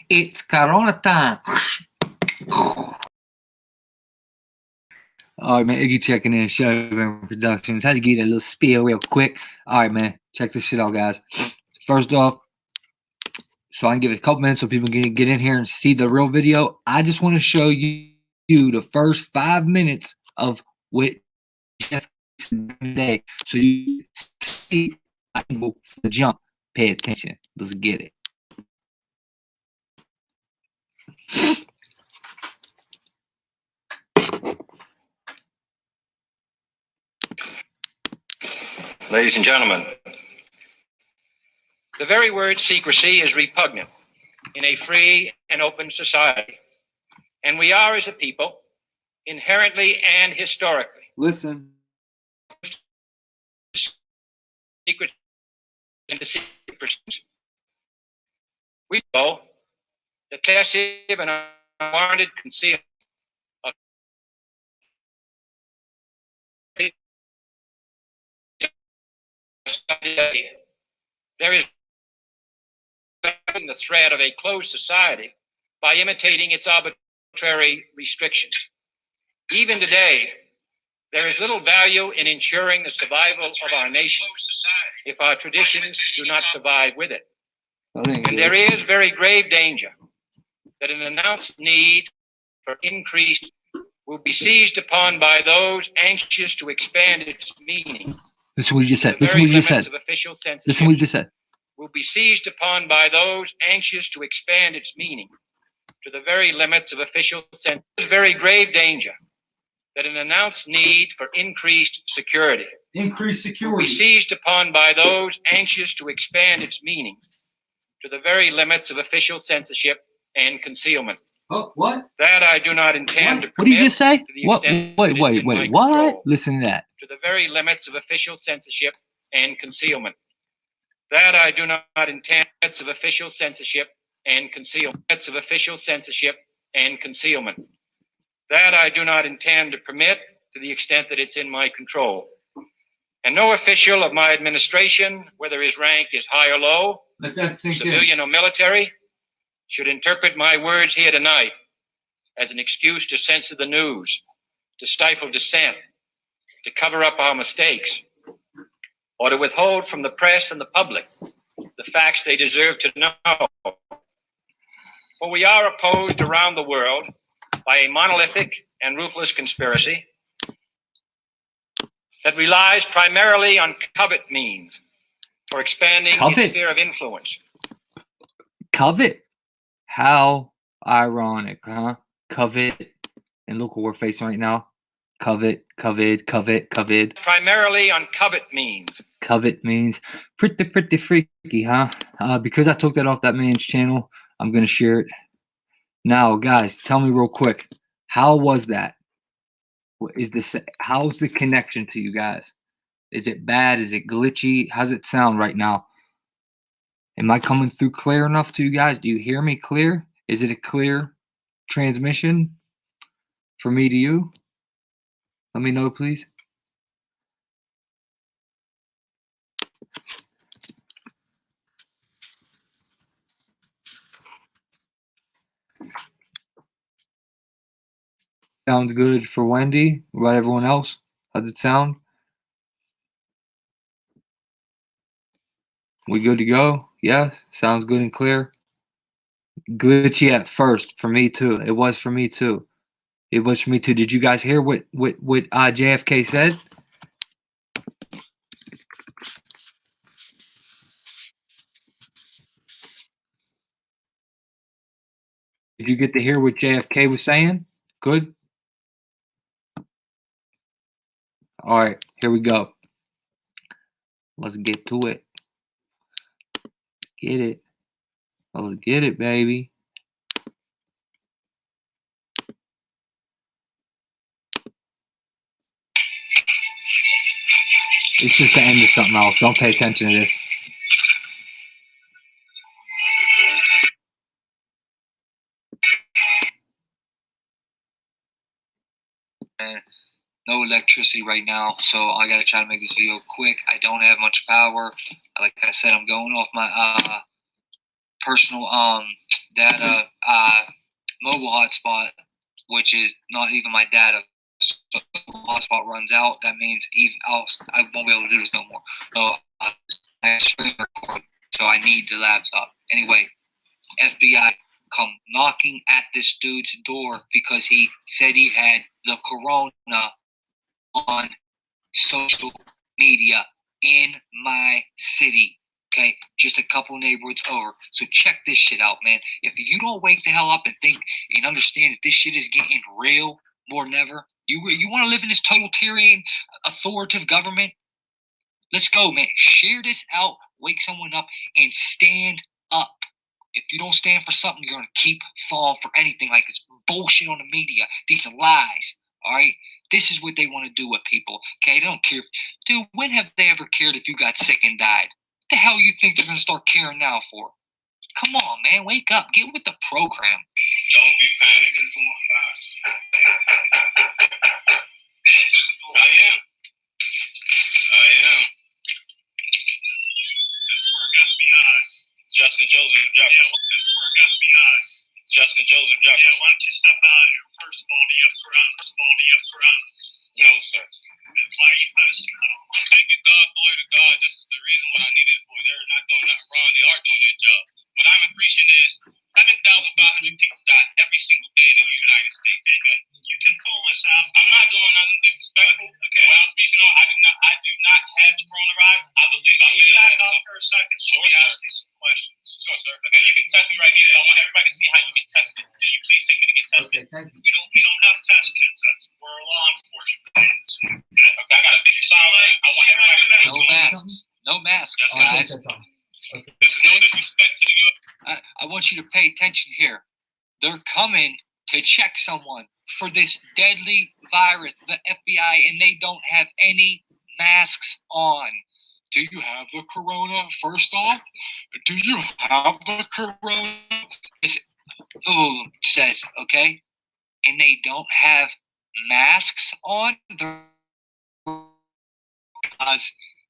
It's Corona time. All right, man. Iggy checking in. Showroom Productions. Had to get a little spiel real quick. All right, man. Check this shit out, guys. First off, so I can give it a couple minutes so people can get in here and see the real video. I just want to show you the first 5 minutes of what Jeff today, so you see I can go for the jump. Pay attention. Let's get it. Ladies and gentlemen, the very word secrecy is repugnant in a free and open society, and we are, as a people, inherently and historically, Listen. secret and deceive pursuits. We know the excessive and unwarranted concealment of there is the thread of a closed society by imitating its arbitrary restrictions. Even today, there is little value in ensuring the survival of our nation if our traditions do not survive with it. And there is very grave danger that an announced need for increase will be seized upon by those anxious to expand its meaning. Listen what you just said. Listen what you just said. Listen what you just said. Will be seized upon by those anxious to expand its meaning to the very limits of official censorship. There is very grave danger that an announced need for increased security will be seized upon by those anxious to expand its meaning to the very limits of official censorship and concealment. Oh, what? That I do not intend to permit. What did you just say? What? Wait, what? Control. Listen to that. To the very limits of official censorship and concealment. That I do not intend of official censorship and concealment. Of official censorship and concealment. That I do not intend to permit to the extent that it's in my control. And no official of my administration, whether his rank is high or low, civilian or military, should interpret my words here tonight as an excuse to censor the news, to stifle dissent, to cover up our mistakes, or to withhold from the press and the public the facts they deserve to know. For we are opposed around the world by a monolithic and ruthless conspiracy that relies primarily on covert means for expanding its sphere of influence. Covet? How ironic, huh? Covet. And look what we're facing right now. Covet. Primarily on covet means. Covet means pretty freaky, huh? Because I took that off that man's channel, I'm going to share it. Now, guys, tell me real quick. How was that? How's the connection to you guys? Is it bad? Is it glitchy? How's it sound right now? Am I coming through clear enough to you guys? Do you hear me clear? Is it a clear transmission for me to you? Let me know, please. Sounds good for Wendy. What about everyone else? How's it sound? We good to go? Yes? Sounds good and clear? Glitchy at first for me too. It was for me too. It was for me too. Did you guys hear what JFK said? Did you get to hear what JFK was saying? Good? All right, here we go. Let's get to it. Get it. Let's get it, baby. It's just the end of something else. Don't pay attention to this. No electricity right now, so I gotta try to make this video quick. I don't have much power. Like I said, I'm going off my personal data mobile hotspot, which is not even my data. So if the hotspot runs out, that means I won't be able to do this no more. So I screen record, so I need the laptop. Anyway, FBI come knocking at this dude's door because he said he had the corona on social media in my city. Okay, just a couple neighborhoods over. So check this shit out, man. If you don't wake the hell up and think and understand that this shit is getting real more than ever, you want to live in this totalitarian, authoritative government? Let's go, man. Share this out, wake someone up, and stand up. If you don't stand for something, you're going to keep falling for anything like this bullshit on the media, these lies, all right? This is what they want to do with people, okay? They don't care. Dude, when have they ever cared if you got sick and died? What the hell you think they're going to start caring now for? Come on, man. Wake up. Get with the program. Don't be panicking. I am. Pittsburgh FBI. Justin Joseph Jefferson. Yeah, Pittsburgh FBI. Justin Joseph Jefferson. Yeah, why don't you step out of here? First of all, do you have Quran? No, sir. Why are you posting? Thank you, God, glory to God. This is the reason what I needed it for. They're not doing nothing wrong. They are doing their job. What I'm appreciating is 7,500 people die every single day in the United States. Okay? You can pull this out. I'm not doing nothing disrespectful. Okay. What I'm speaking on, I do not have the coronavirus. I believe I may have it for a second. Sure, sir. Ask you some questions. Sure, sir. And you can test me right here. And I want everybody to see how you get tested. Can you please take me to get tested? Okay, thank you. We don't have test kits. We're law enforcement. Okay, I got a big sign. I want everybody to know. No masks. No masks, guys. Okay. There's no disrespect to the U.S. I want you to pay attention here. They're coming to check someone for this deadly virus, the FBI, and they don't have any masks on. Do you have the corona, first off? Do you have the corona? Says, okay? And they don't have masks on.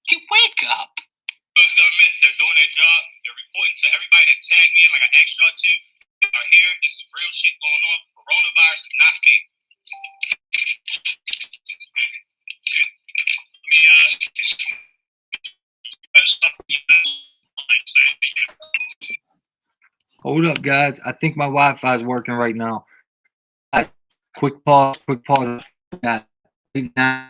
You wake up. U.S. government, they're doing their job. They're reporting to everybody that tagged me in, like I asked y'all to. They are here. This is real shit going on. Coronavirus is not fake. Let me ask you some Hold up, guys. I think my Wi-Fi is working right now. Quick pause. Right now,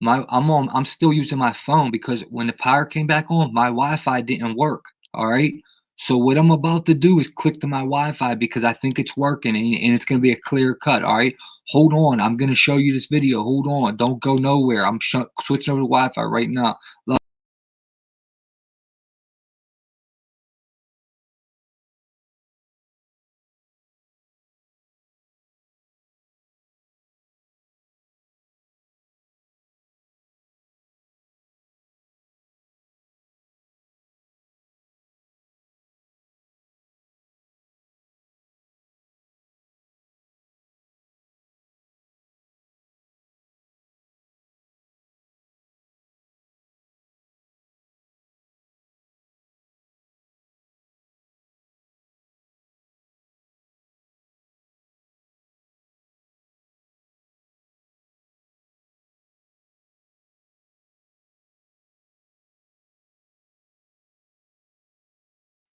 I'm still using my phone because when the power came back on, my Wi-Fi didn't work. All right. So what I'm about to do is click to my Wi-Fi because I think it's working and it's going to be a clear cut. All right. Hold on. I'm going to show you this video. Hold on. Don't go nowhere. I'm switching over to Wi-Fi right now.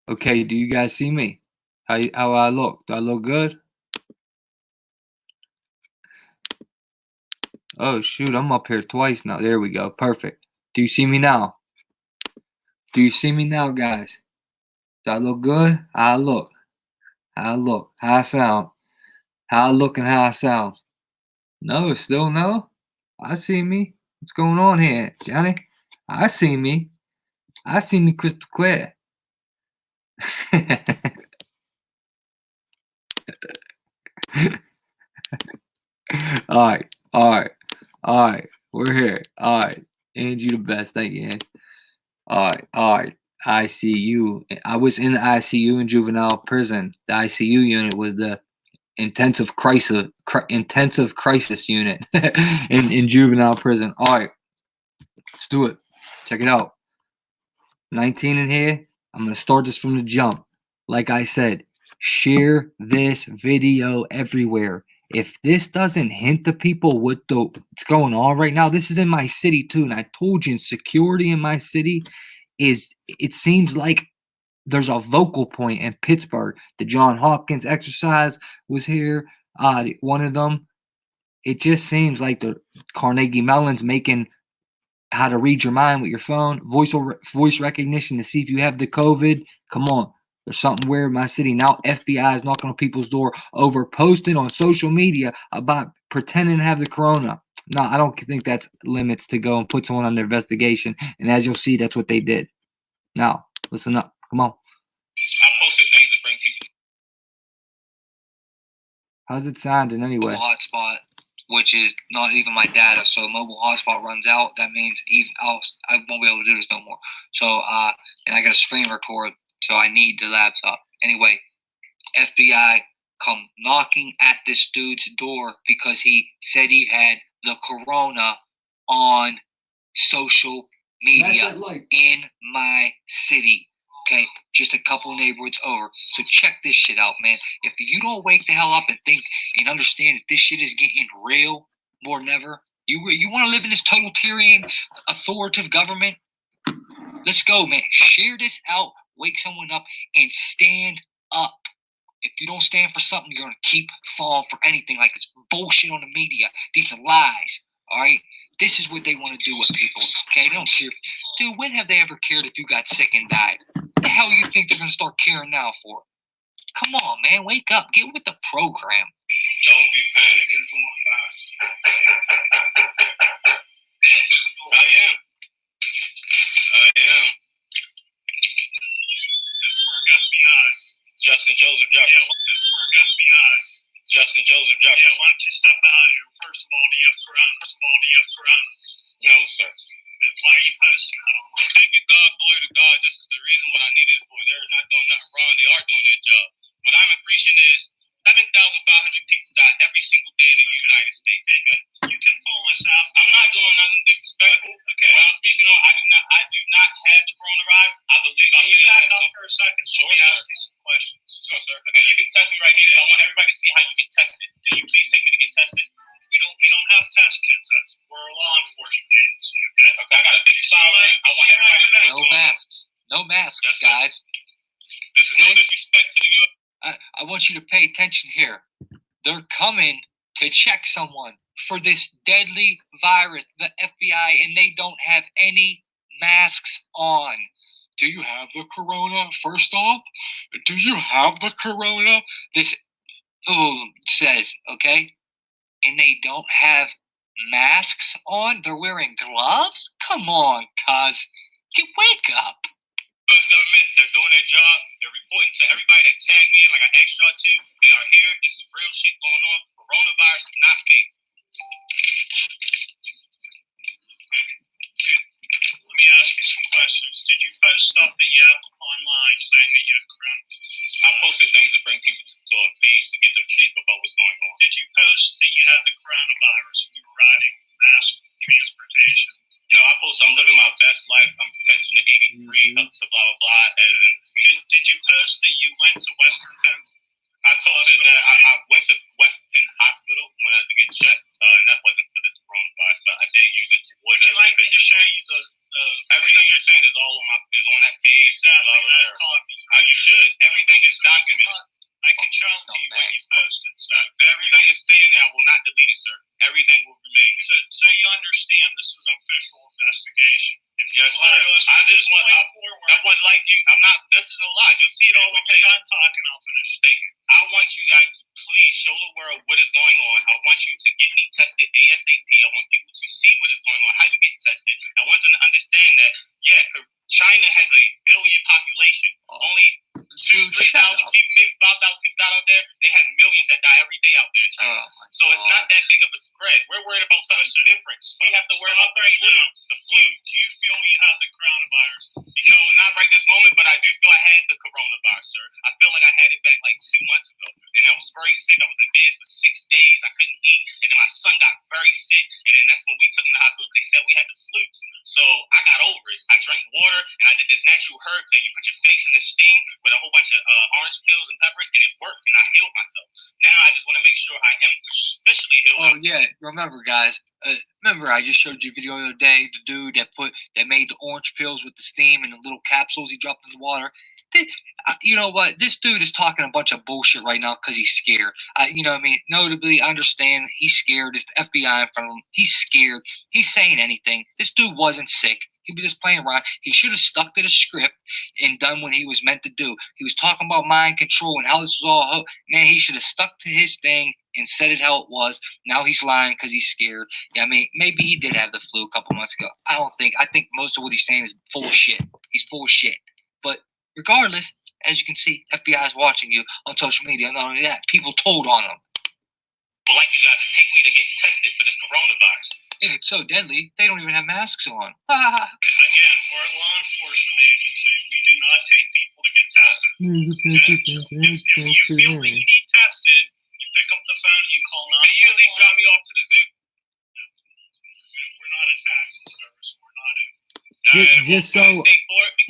Okay, do you guys see me? How I look? Do I look good? Oh shoot, I'm up here twice now. There we go. Perfect. Do you see me now? Do you see me now, guys? Do I look good? How I look? How I look? How I sound? How I look and how I sound? No, still no? I see me. What's going on here, Johnny? I see me. I see me crystal clear. Alright. We're here. Alright. Angie the best. Thank you, Angie. Alright. ICU. I was in the ICU in juvenile prison. The ICU unit was the intensive crisis unit in juvenile prison. Alright. Let's do it. Check it out. 19 in here. I'm gonna start this from the jump. like I said, share this video everywhere. If this doesn't hint to people what's going on right now, this is in my city too, and I told you, security in my city it seems like there's a vocal point in Pittsburgh. The John Hopkins exercise was here. One of them. It just seems like the Carnegie Mellon's making how to read your mind with your phone, voice recognition to see if you have the COVID. Come on. There's something weird in my city. Now FBI is knocking on people's door over posting on social media about pretending to have the corona. No, I don't think that's limits to go and put someone under investigation. And as you'll see, that's what they did. Now, listen up. Come on. I posted things to bring people. How's it sounding anyway? Hotspot, which is not even my data. So mobile hotspot runs out. That means I won't be able to do this no more. So and I got a screen record. So I need the laptop. Anyway, FBI come knocking at this dude's door because he said he had the corona on social media in my city. Okay, just a couple neighborhoods over. So check this shit out, man. If you don't wake the hell up and think and understand that this shit is getting real more than ever, you want to live in this totalitarian, authoritative government? Let's go, man. Share this out, wake someone up, and stand up. If you don't stand for something, you're going to keep falling for anything like this bullshit on the media. These lies, all right? This is what they want to do with people, okay? They don't care. Dude, when have they ever cared if you got sick and died? What the hell you think they're going to start caring now for? Come on, man. Wake up. Get with the program. Don't be panicking. I am. Pittsburgh FBI. Justin Joseph Jefferson. Yeah, Pittsburgh FBI. Justin Joseph Jefferson. Yeah, why don't you step out here? First of all, do you have Corona? No, sir. Why are you posting that online? Thank you, God, glory to God. This is the reason what I needed it for. They're not doing nothing wrong. They are doing their job. What I'm appreciating is 7,500 people die every single day in the United States. You can pull this out. I'm not doing nothing disrespectful. Okay. What I'm speaking on, I do not have the coronavirus. I believe I may have it for a second. Sure, let me ask you some questions. Sure, sir. And you can test me right here. I want everybody to see how you get tested. Can you please take me to get tested? We don't have test kits. We're a law enforcement agency. Okay. I got a big file. I want everybody to know. No masks. No masks, guys. This is no disrespect to the U.S. I want you to pay attention here. They're coming to check someone for this deadly virus, the FBI, and they don't have any masks on. Do you have the corona? First off, do you have the corona? This says, okay? And they don't have masks on? They're wearing gloves? Come on, cuz. You wake up. U.S. government, they're doing their job. They're reporting to everybody that tagged me in, like I asked y'all to. They are here. This is real shit going on. Coronavirus is not fake. Let me ask you some questions. Did you post stuff that you have online saying that you have corona? I posted things to bring people to a page to get the truth about what's going on. Did you post that you had the coronavirus when you were riding mass transportation? You know, I post I'm living my best life. I'm catching the 83 up to blah, blah, blah. Did you post that you went to Western Penn? I posted that I went to West Penn Hospital when I had to get checked, and that wasn't for this coronavirus, but I did use it to avoid that. Would you like me to show you the everything you're saying is all on that page. Exactly. You should. Everything is documented. I can show you what you posted. So everything is staying there. I will not delete it, sir. Everything will remain. So you understand this is an official investigation. Yes, sir. I just want I would like you. I'm not. This is a lie. You'll see it all the way. I'm talking. I'll finish. Thank you. I want you guys to please show the world what is going on. I want you to get me tested ASAP. I want people to see what is going on, how you get tested. I want them to understand that, yeah, China has a billion population. Only 2,000, 3,000 people, maybe 5,000 people out there. They have millions that die every day out there in China. So it's not that big of a spread. We're worried about something different. We have to worry about the flu. The flu. Do you feel you have the coronavirus? No, not right this moment, but I do feel I had the coronavirus, sir. I feel like I had it back like 2 months ago. And I was very sick. I was in bed for 6 days. I couldn't eat. And then my son got very sick. And then that's when we took him to the hospital. They said we had the flu. So I got over it. I drank water and I did this this natural herb thing. You put your face in the steam with a whole bunch of orange pills and peppers, and it worked, and I healed myself. Now I just want to make sure I am officially healed. Oh yeah, remember guys? Remember I just showed you a video the other day. The dude that made the orange pills with the steam and the little capsules he dropped in the water. You know what? This dude is talking a bunch of bullshit right now because he's scared. You know what I mean? Notably, I understand he's scared. It's the FBI in front of him. He's scared. He's saying anything. This dude wasn't sick. He was just playing around. He should have stuck to the script and done what he was meant to do. He was talking about mind control and how this was all. Man, he should have stuck to his thing and said it how it was. Now he's lying because he's scared. Yeah, I mean, maybe he did have the flu a couple months ago. I think most of what he's saying is full of shit. He's full of shit. But regardless, as you can see, FBI is watching you on social media. Not only that, people told on him. But like you guys would take me to get tested for this coronavirus. If it's so deadly, they don't even have masks on. Again, we're a law enforcement agency. We do not take people to get tested. If you feel that you need tested, you pick up the phone and you call 911. May you at least drop me off to the zoo? We're not a taxi service. We're not in.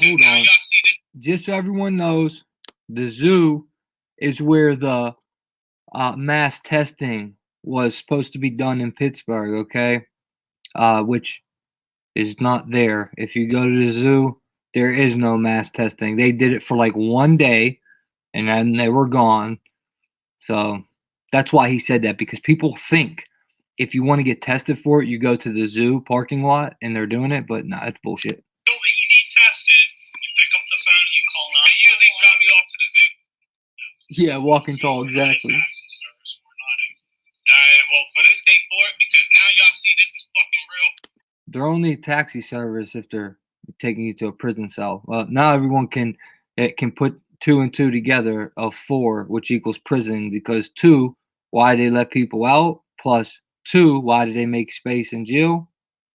Hold on. Just so everyone knows, the zoo is where the mass testing was supposed to be done in Pittsburgh, okay? Which is not there. If you go to the zoo, there is no mass testing. They did it for like one day, and then they were gone. So that's why he said that, because people think if you want to get tested for it, you go to the zoo parking lot, and they're doing it, but nah, it's bullshit. That you need tested, you pick up the phone and you call 911. May you at least drop me off to the zoo? Yeah, walking tall, exactly. Alright, well, for this day for it, because now y'all see this is fucking real. They're only a taxi service if they're taking you to a prison cell. Well, now everyone can put 2 and 2 together of 4, which equals prison, because 2, why they let people out, plus 2, why did they make space in jail,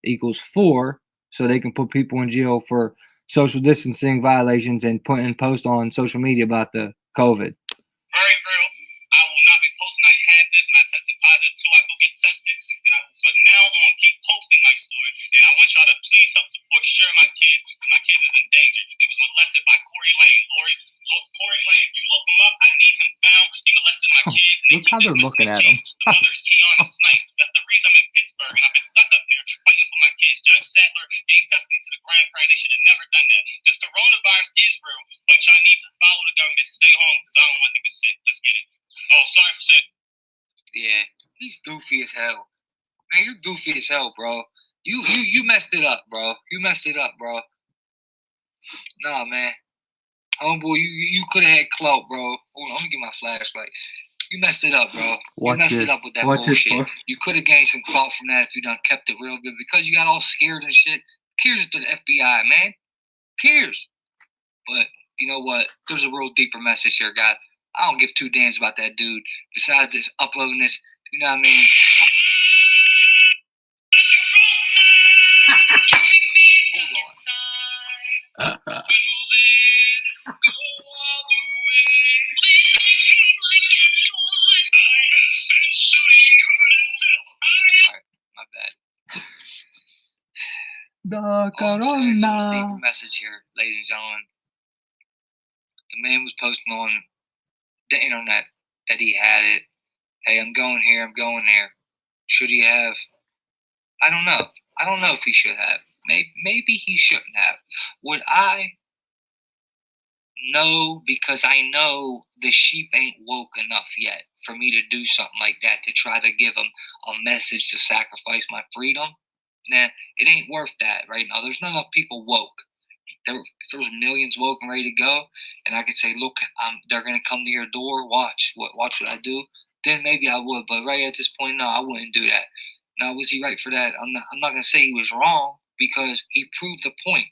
equals 4, so they can put people in jail for social distancing violations and post on social media about the COVID. Very real. I will not be posting I had this and I tested positive too. I go get tested, and I will from now on keep posting my story. And I want y'all to please help support share my kids, because my kids is in danger. He was molested by Corey Lane. Corey Lane, you look him up. I need him found. He molested my kids. And Look how they're looking at him. The mother is Keon Snipe. That's the reason I'm in Pittsburgh, and I've been stuck up here fighting for my kids. Judge Sattler gave custody to the grandparents. They should have never done that. This coronavirus is real, but y'all need to follow the government. Stay home, because I don't want niggas sick. Let's get it. Oh, sorry for saying. Yeah, he's goofy as hell. Man, you're goofy as hell, bro. You messed it up, bro. You messed it up, bro. Nah, man. Homeboy, you could have had clout, bro. Hold on, let me get my flashlight. You messed it up, bro. You messed it up with that bullshit. You could have gained some clout from that if you done kept it real good, because you got all scared and shit. Cheers to the FBI, man. Cheers. But you know what? There's a real deeper message here, guys. I don't give 2 damns about that dude. Besides just uploading this, you know what I mean? Hold on. Alright, my bad. The There's a corona. deeper message here, ladies and gentlemen. The man was posting on the internet that he had it. Hey, I'm going here, I'm going there. Should he have? I don't know. I don't know if he should have. Maybe he shouldn't have. Would I? No, because I know the sheep ain't woke enough yet for me to do something like that, to try to give them a message to sacrifice my freedom. Nah, it ain't worth that right now. There's not enough people woke. If there was millions woke and ready to go, and I could say, look, they're going to come to your door, watch what I do, then maybe I would. But right at this point, no, I wouldn't do that. Now, was he right for that? I'm not going to say he was wrong, because he proved the point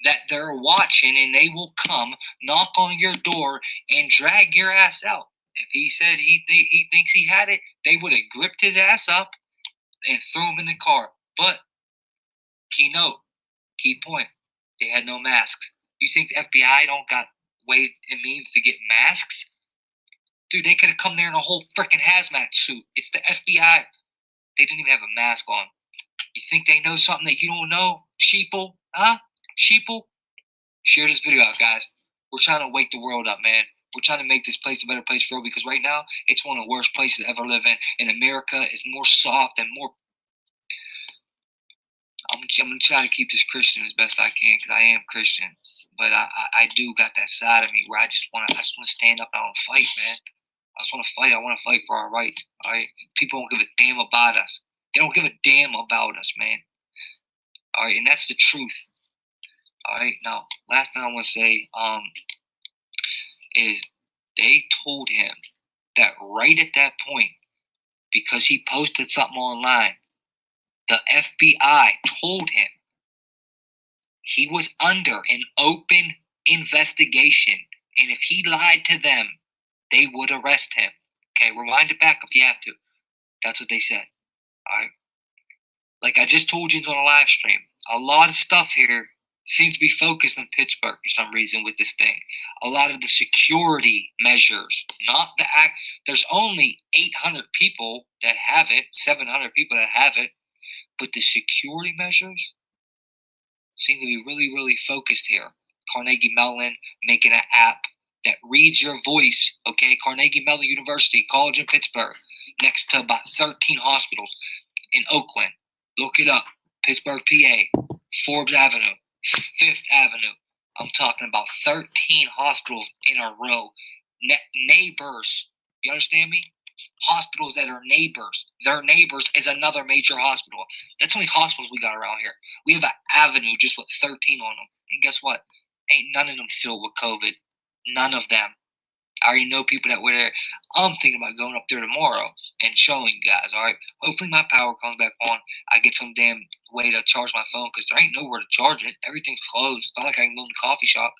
that they're watching, and they will come, knock on your door, and drag your ass out. If he said he thinks he had it, they would have gripped his ass up and threw him in the car. But, key point, they had no masks. You think the FBI don't got ways and means to get masks? Dude, they could have come there in a whole freaking hazmat suit. It's the FBI. They didn't even have a mask on. You think they know something that you don't know? Sheeple? Huh? Sheeple? Share this video out, guys. We're trying to wake the world up, man. We're trying to make this place a better place for you, because right now it's one of the worst places to ever live in. And America is more soft and more. I'm gonna try to keep this Christian as best I can, because I am Christian. But I do got that side of me where I just want to stand up and I want to fight, man. I just want to fight. I want to fight for our rights. All right, people don't give a damn about us. They don't give a damn about us, man. All right, and that's the truth. All right, now last thing I want to say is they told him that right at that point, because he posted something online, the FBI told him he was under an open investigation, and if he lied to them, they would arrest him. Okay, rewind it back if you have to. That's what they said. All right. Like I just told you on a live stream, a lot of stuff here seems to be focused on Pittsburgh for some reason with this thing. A lot of the security measures, not the act. There's only 800 people that have it, 700 people that have it, but the security measures seem to be really, really focused here. Carnegie Mellon making an app that reads your voice. Okay, Carnegie Mellon University, college in Pittsburgh, next to about 13 hospitals in Oakland. Look it up. Pittsburgh, PA, Forbes Avenue, Fifth Avenue. I'm talking about 13 hospitals in a row. Neighbors. You understand me? Hospitals that are neighbors. Their neighbors is another major hospital. That's how many hospitals we got around here. We have an avenue just with 13 on them. And guess what? Ain't none of them filled with COVID. None of them. I already know people that were there. I'm thinking about going up there tomorrow and showing you guys, all right? Hopefully my power comes back on. I get some damn way to charge my phone, because there ain't nowhere to charge it. Everything's closed. It's not like I can go in the coffee shop.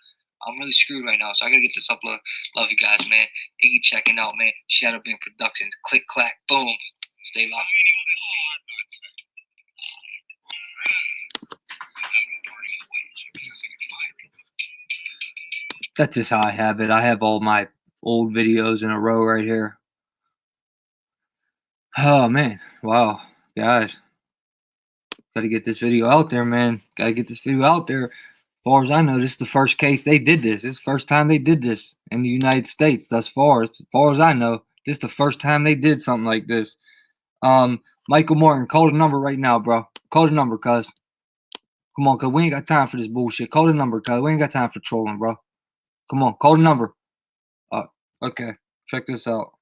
I'm really screwed right now, so I gotta get this upload. Love you guys, man. Iggy checking out, man. Shadow Being Productions. Click, clack, boom. Stay locked. That's just how I have it. I have all my old videos in a row right here. Oh, man. Wow. Guys. Got to get this video out there, man. Got to get this video out there. As far as I know, this is the first case they did this. This is the first time they did this in the United States thus far. As far as I know, this is the first time they did something like this. Michael Morton, call the number right now, bro. Call the number, cuz. Come on, cuz. We ain't got time for this bullshit. Call the number, cuz. We ain't got time for trolling, bro. Come on, call the number. Okay. Check this out.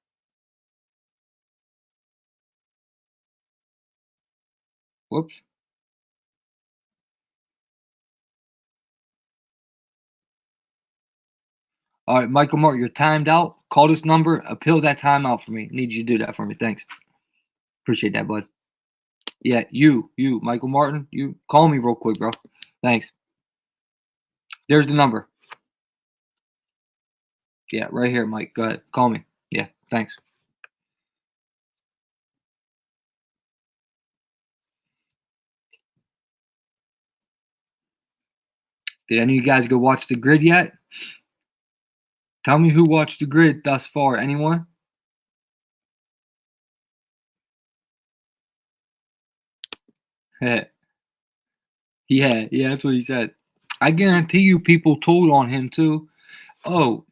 Whoops. All right, Michael Mark, you're timed out. Call this number. Appeal that timeout for me. Need you to do that for me. Thanks. Appreciate that, bud. Yeah, you, Michael Martin, you call me real quick, bro. Thanks. There's the number. Yeah, right here, Mike. Go ahead. Call me. Yeah, thanks. Did any of you guys go watch The Grid yet? Tell me who watched The Grid thus far. Anyone? Yeah, that's what he said. I guarantee you people told on him too. Oh,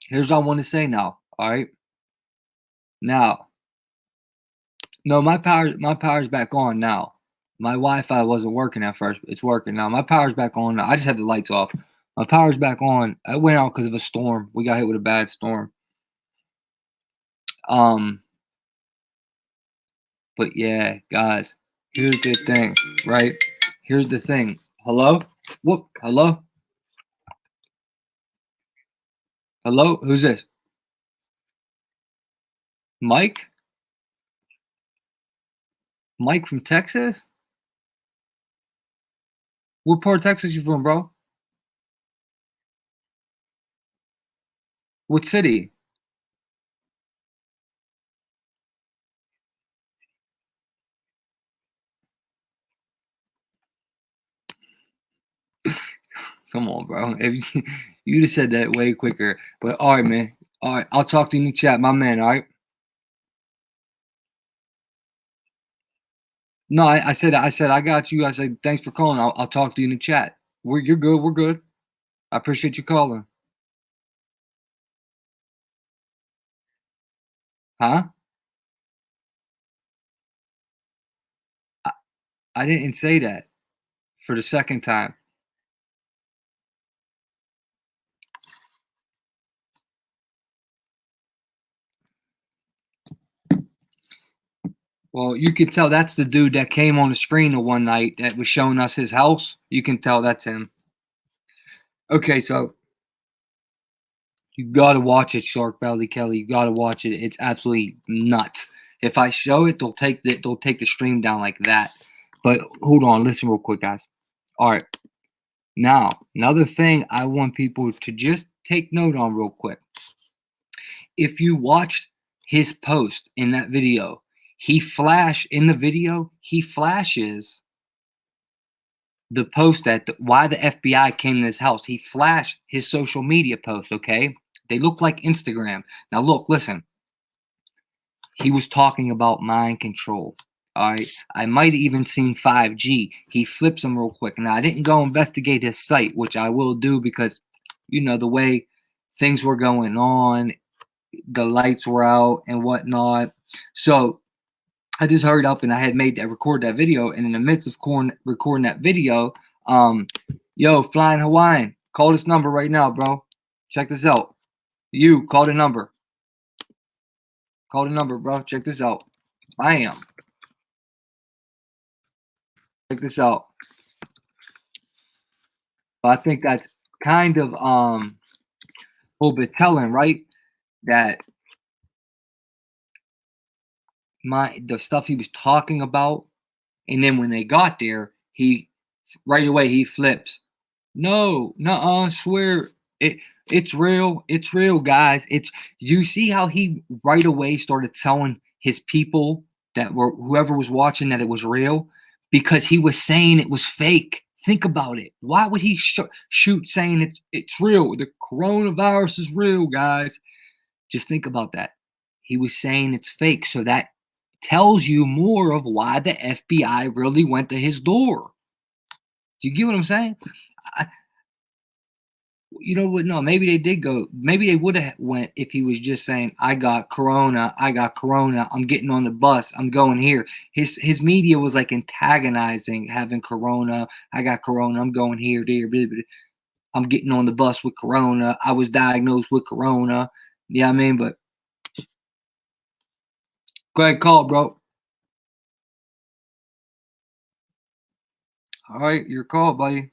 here's what I want to say now. All right. Now, no, my power's back on now. My Wi-Fi wasn't working at first. It's working now. My power's back on now. I just had the lights off. My power's back on. I went out because of a storm. We got hit with a bad storm. But yeah, guys, here's the thing, right? Here's the thing. Hello? Whoop. Hello? Hello? Who's this? Mike? Mike from Texas? What part of Texas you from, bro? What city? Come on, bro. If you just said that way quicker. But all right, man. All right, I'll talk to you in the chat, my man. All right. No, I said I got you. I said thanks for calling. I'll talk to you in the chat. You're good. We're good. I appreciate you calling. Huh? I didn't say that for the second time. Well, you can tell that's the dude that came on the screen the one night that was showing us his house. You can tell that's him. Okay, so you gotta watch it, Shark Belly Kelly. You gotta watch it. It's absolutely nuts. If I show it, they'll take the stream down like that. But hold on, listen real quick, guys. All right. Now, another thing I want people to just take note on real quick. If you watched his post in that video, he flashes the post that why the FBI came to his house. He flashed his social media post, okay? They look like Instagram. Now look, listen. He was talking about mind control. All right. I might have even seen 5G. He flips them real quick. Now I didn't go investigate his site, which I will do because, you know, the way things were going on, the lights were out and whatnot. So I just hurried up and I had recorded that video. And in the midst of recording that video, yo, Flying Hawaiian, call this number right now, bro. Check this out. You call the number. Call the number, bro. Check this out. Bam. Check this out. I think that's kind of a little bit telling, right? That the stuff he was talking about, and then when they got there, right away he flips. No, nuh-uh, swear it's real. It's real, guys. You see how he right away started telling his people that were whoever was watching that it was real because he was saying it was fake. Think about it. Why would he shoot saying it's real? The coronavirus is real, guys. Just think about that. He was saying it's fake, so that tells you more of why the FBI really went to his door. Do you get what I'm saying? You know what? No, maybe they did go. Maybe they would have went if he was just saying, "I got corona. I got corona. I'm getting on the bus. I'm going here." His media was like antagonizing having corona. I got corona. I'm going here, there. Blah, blah, blah. I'm getting on the bus with corona. I was diagnosed with corona. Yeah, I mean, but go ahead, call, bro. All right, your call, buddy.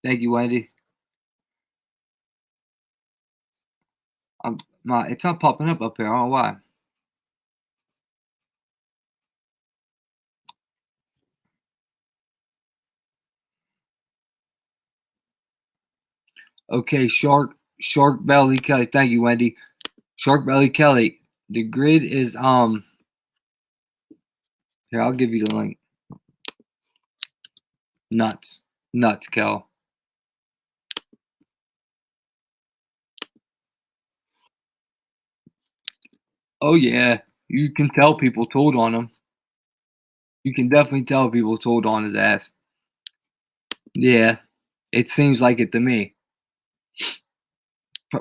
Thank you, Wendy. It's not popping up here. I don't know why. Okay, Shark Belly Kelly. Thank you, Wendy. Shark Belly Kelly. The grid is here, I'll give you the link. Nuts, Kel. Oh yeah, you can tell people told on him. You can definitely tell people told on his ass. Yeah, it seems like it to me.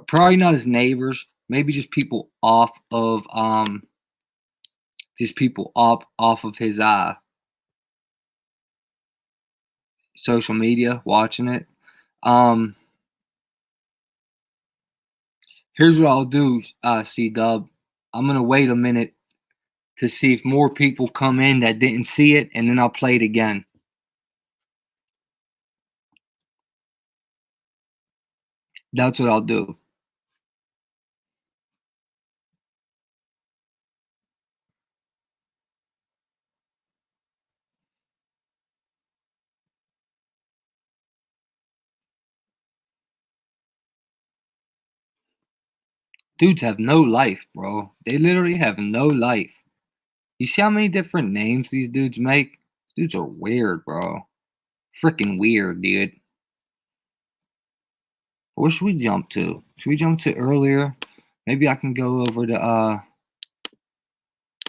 Probably not his neighbors. Maybe just people off of his social media watching it. Here's what I'll do, C-Dub. I'm gonna wait a minute to see if more people come in that didn't see it, and then I'll play it again. That's what I'll do. Dudes have no life, bro. They literally have no life. You see how many different names these dudes make? These dudes are weird, bro. Freaking weird, dude. What should we jump to? Should we jump to earlier? Maybe I can go over to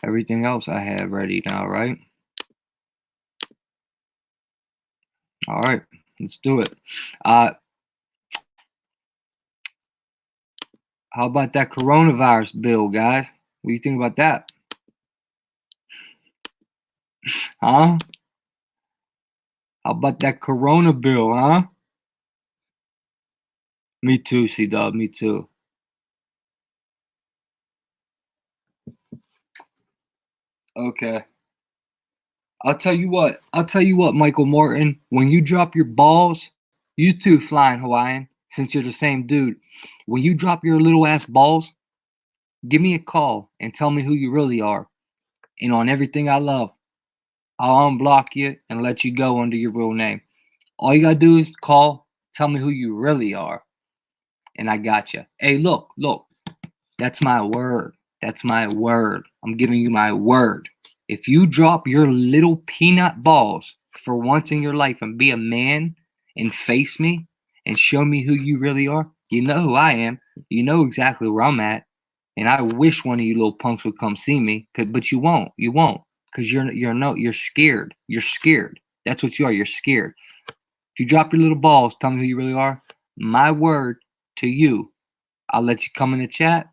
everything else I have ready now, right? All right, let's do it. How about that coronavirus bill, guys? What do you think about that? Huh? How about that corona bill, huh? Me too, C-Dub, me too. Okay. I'll tell you what, Michael Morton. When you drop your balls, you too, Flying Hawaiian, since you're the same dude. When you drop your little ass balls, give me a call and tell me who you really are. And on everything I love, I'll unblock you and let you go under your real name. All you gotta do is call, tell me who you really are, and I got you. Hey, look, that's my word. That's my word. I'm giving you my word. If you drop your little peanut balls for once in your life and be a man and face me and show me who you really are, you know who I am. You know exactly where I'm at. And I wish one of you little punks would come see me, but you won't. You won't, because you're scared. You're scared. That's what you are. You're scared. If you drop your little balls, tell me who you really are. My word to you, I'll let you come in the chat,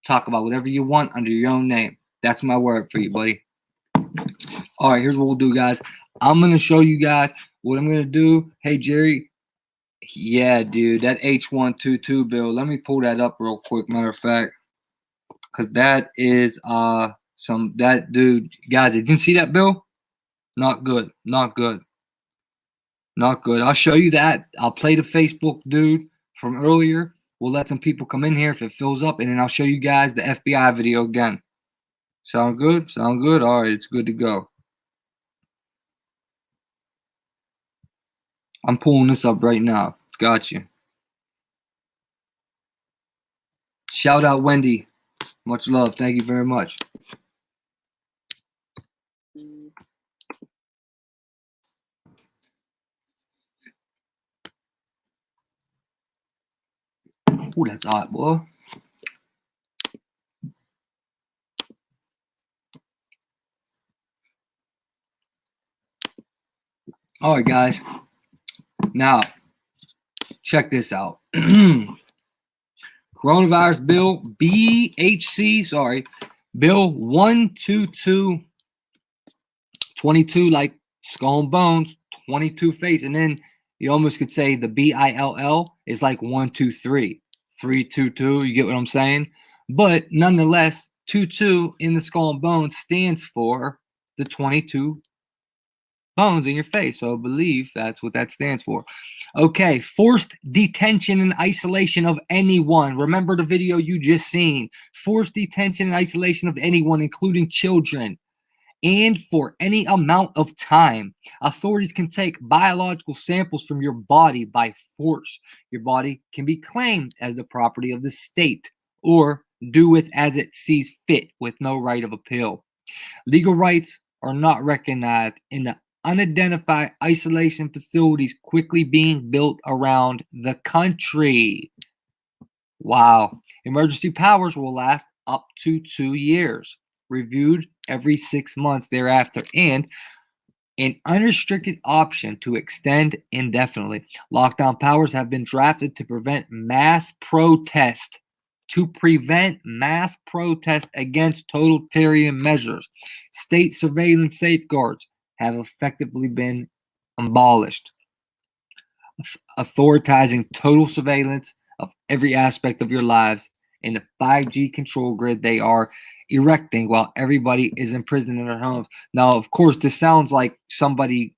talk about whatever you want under your own name. That's my word for you, buddy. All right, here's what we'll do, guys. I'm going to show you guys what I'm going to do. Hey, Jerry. Yeah, dude, that H122 bill. Let me pull that up real quick, matter of fact. Because that is dude, guys, did you see that bill? Not good. Not good. Not good. I'll show you that. I'll play the Facebook dude from earlier. We'll let some people come in here if it fills up, and then I'll show you guys the FBI video again. Sound good? Sound good? All right, it's good to go. I'm pulling this up right now. Got you. Shout out Wendy. Much love. Thank you very much. Ooh, that's hot, boy. All right, guys. Now, check this out. Coronavirus bill BHC, bill 12222, like skull and bones, 22 face, and then you almost could say the BILL is like 123, 322. You get what I'm saying? But nonetheless, 22 in the skull and bones stands for the 22 bones in your face. So I believe that's what that stands for. Okay, forced detention and isolation of anyone. Remember the video you just seen. Forced detention and isolation of anyone, including children, and for any amount of time. Authorities can take biological samples from your body by force. Your body can be claimed as the property of the state or do with as it sees fit with no right of appeal. Legal rights are not recognized in the unidentified isolation facilities quickly being built around the country. Wow. Emergency powers will last up to 2 years, reviewed every 6 months thereafter, and an unrestricted option to extend indefinitely. Lockdown powers have been drafted to prevent mass protest. Against totalitarian measures. State surveillance safeguards have effectively been abolished, authorizing total surveillance of every aspect of your lives in the 5G control grid they are erecting while everybody is imprisoned in their homes. Now, of course, this sounds like somebody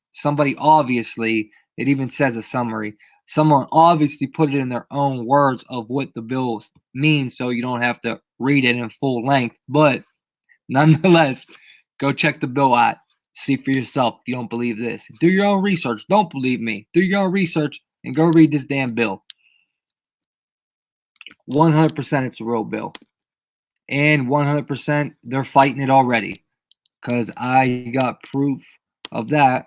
obviously, it even says a summary. Someone obviously put it in their own words of what the bill means, so you don't have to read it in full length. But nonetheless, go check the bill out. See for yourself if you don't believe this. Do your own research. Don't believe me. Do your own research and go read this damn bill. 100% it's a real bill. And 100% they're fighting it already. Because I got proof of that.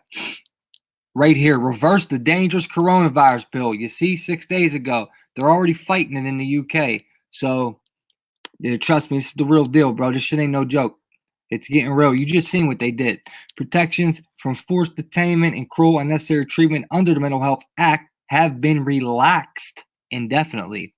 Right here, reverse the dangerous coronavirus bill. You see, 6 days ago, they're already fighting it in the UK. So, yeah, trust me, this is the real deal, bro. This shit ain't no joke. It's getting real. You just seen what they did. Protections from forced detainment and cruel unnecessary treatment under the Mental Health Act have been relaxed indefinitely.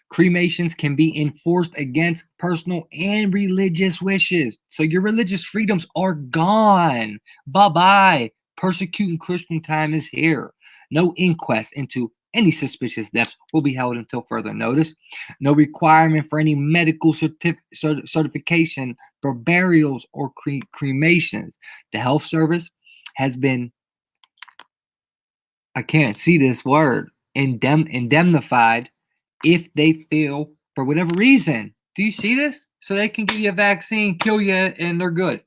Cremations can be enforced against personal and religious wishes. So your religious freedoms are gone. Bye-bye. Persecuting Christian time is here. No inquest into any suspicious deaths will be held until further notice. No requirement for any medical certification for burials or cremations. The health service has been, I can't see this word, indemnified if they feel, for whatever reason. Do you see this? So they can give you a vaccine, kill you, and they're good.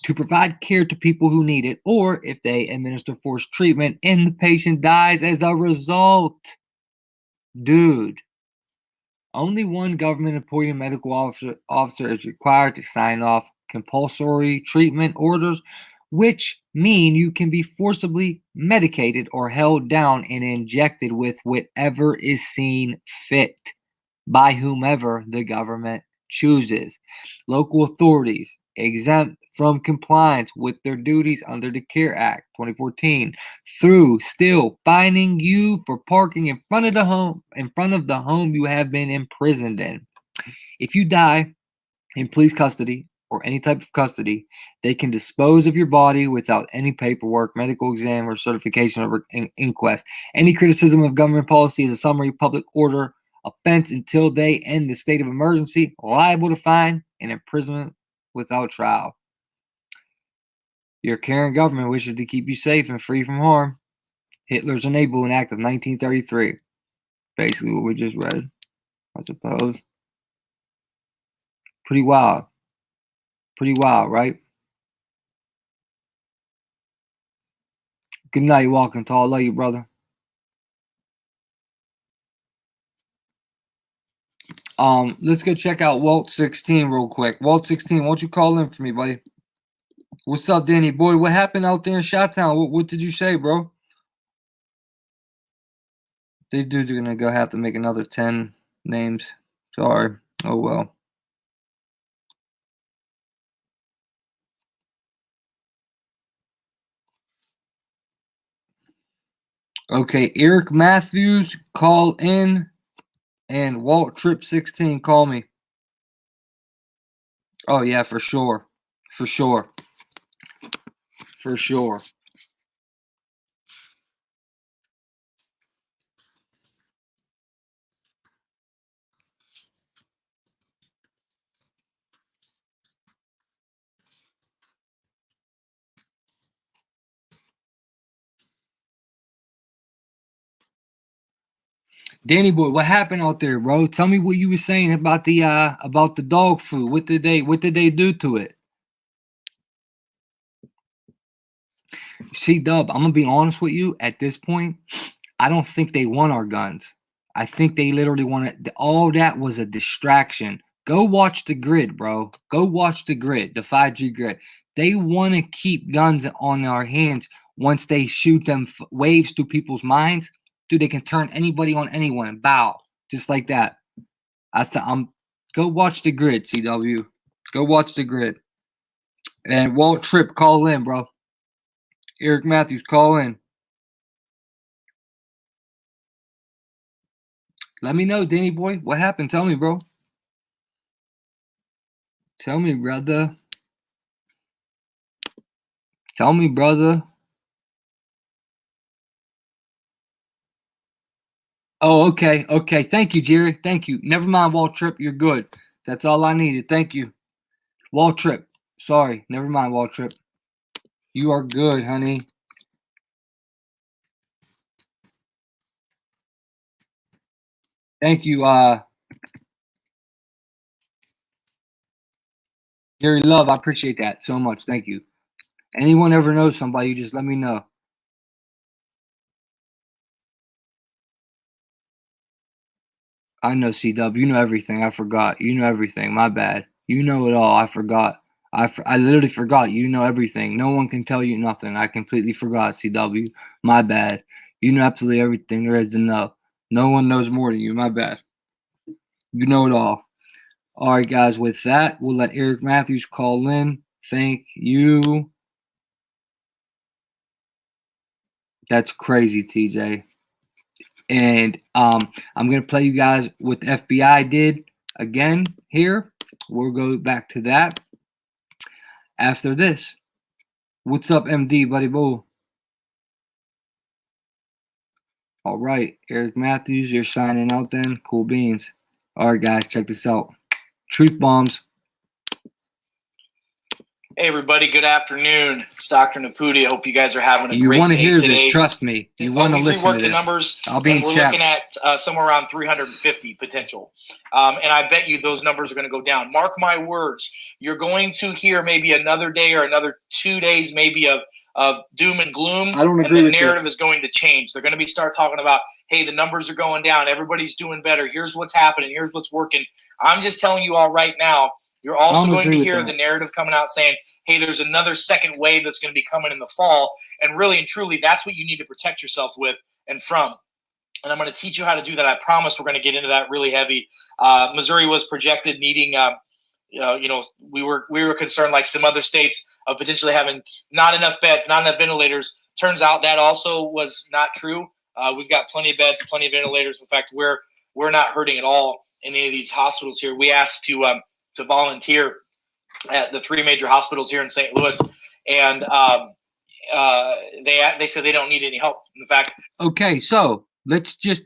To provide care to people who need it, or if they administer forced treatment and the patient dies as a result. Dude, only one government-appointed medical officer is required to sign off compulsory treatment orders, which mean you can be forcibly medicated or held down and injected with whatever is seen fit by whomever the government chooses. Local authorities exempt from compliance with their duties under the CARE Act 2014 through still fining you for parking in front of the home you have been imprisoned in. If you die in police custody or any type of custody, they can dispose of your body without any paperwork, medical exam, or certification or inquest. Any criticism of government policy is a summary public order offense until they end the state of emergency, liable to fine and imprisonment without trial. Your current government wishes to keep you safe and free from harm. Hitler's Enabling Act of 1933. Basically what we just read, I suppose. Pretty wild. Pretty wild, right? Good night, Walking Tall. Love you, brother. Let's go check out Walt 16 real quick. Walt 16, why don't you call in for me, buddy? What's up, Danny boy? What happened out there in Shottown? What did you say, bro? These dudes are gonna go have to make another 10 names. Sorry. Oh well. Okay, Eric Matthews, call in, and Walt Trip 16, call me. Oh yeah, for sure. For sure. For sure. Danny boy, what happened out there, bro? Tell me what you were saying about the dog food. What did they do to it? See, Dub, I'm gonna be honest with you. At this point, I don't think they want our guns. I think they literally wanted all that was a distraction. Go watch the grid, bro. Go watch the grid, the 5G grid. They want to keep guns on our hands once they shoot them waves through people's minds. Dude, they can turn anybody on anyone and bow just like that. Go watch the grid, CW. Go watch the grid. And Walt Tripp, call in, bro. Eric Matthews, call in. Let me know, Danny boy. What happened? Tell me, bro. Tell me, brother. Tell me, brother. Oh, okay. Okay. Thank you, Jerry. Thank you. Never mind, Walt Tripp. You're good. That's all I needed. Thank you. Walt Tripp. Sorry. Never mind, Walt Tripp. You are good, honey. Thank you, Gary Love. I appreciate that so much. Thank you. Anyone ever knows somebody, you just let me know. I know, C-Dub. You know everything. I forgot. You know everything. My bad. You know it all. I forgot. I literally forgot. You know everything. No one can tell you nothing. I completely forgot, CW. My bad. You know absolutely everything there is to know. No one knows more than you. My bad. You know it all. All right, guys, with that, we'll let Eric Matthews call in. Thank you. That's crazy, TJ. And I'm going to play you guys what the FBI did again here. We'll go back to that after this. What's up, MD, buddy boo? All right, Eric Matthews, you're signing out then. Cool beans. All right, guys, check this out. Truth bombs. Hey everybody, good afternoon. It's Dr. Naputi. I hope you guys are having a You great want to day hear today. this? Trust me. You want to We've listen to reworked the this. numbers. I'll be in we're chat. looking at somewhere around 350 potential. And I bet you those numbers are going to go down. Mark my words. You're going to hear maybe another day or another 2 days maybe of doom and gloom. I don't agree and the with narrative this. is going to change. They're going to start talking about, hey, the numbers are going down. Everybody's doing better. Here's what's happening. Here's what's working. I'm just telling you all right now, you're also going to hear the narrative coming out saying, hey, there's another second wave that's going to be coming in the fall. And really and truly, that's what you need to protect yourself with and from. And I'm going to teach you how to do that. I promise we're going to get into that really heavy. Missouri was projected needing, we were concerned like some other states of potentially having not enough beds, not enough ventilators. Turns out that also was not true. We've got plenty of beds, plenty of ventilators. In fact, we're not hurting at all in any of these hospitals here. We asked to volunteer at the 3 major hospitals here in St. Louis, and they said they don't need any help. In fact, Okay, so let's just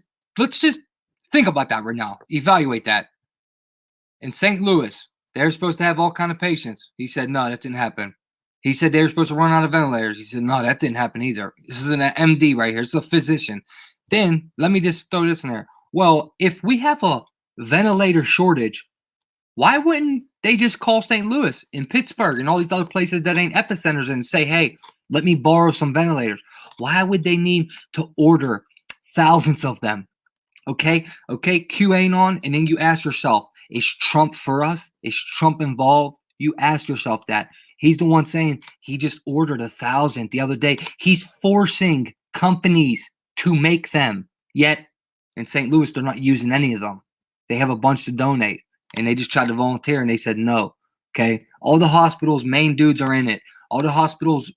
think about that right now. Evaluate that. In St. Louis, they're supposed to have all kind of patients. He said no, that didn't happen. He said they were supposed to run out of ventilators. He said no, that didn't happen either. This is an MD right here. It's a physician. Then let me just throw this in there. Well, if we have a ventilator shortage, why wouldn't they just call St. Louis and Pittsburgh and all these other places that ain't epicenters and say, hey, let me borrow some ventilators? Why would they need to order thousands of them? Okay, QAnon, and then you ask yourself, is Trump for us? Is Trump involved? You ask yourself that. He's the one saying he just ordered 1,000 the other day. He's forcing companies to make them. Yet in St. Louis, they're not using any of them. They have a bunch to donate. And they just tried to volunteer, and they said no. Okay, all the hospitals, main dudes are in it. All the hospitals,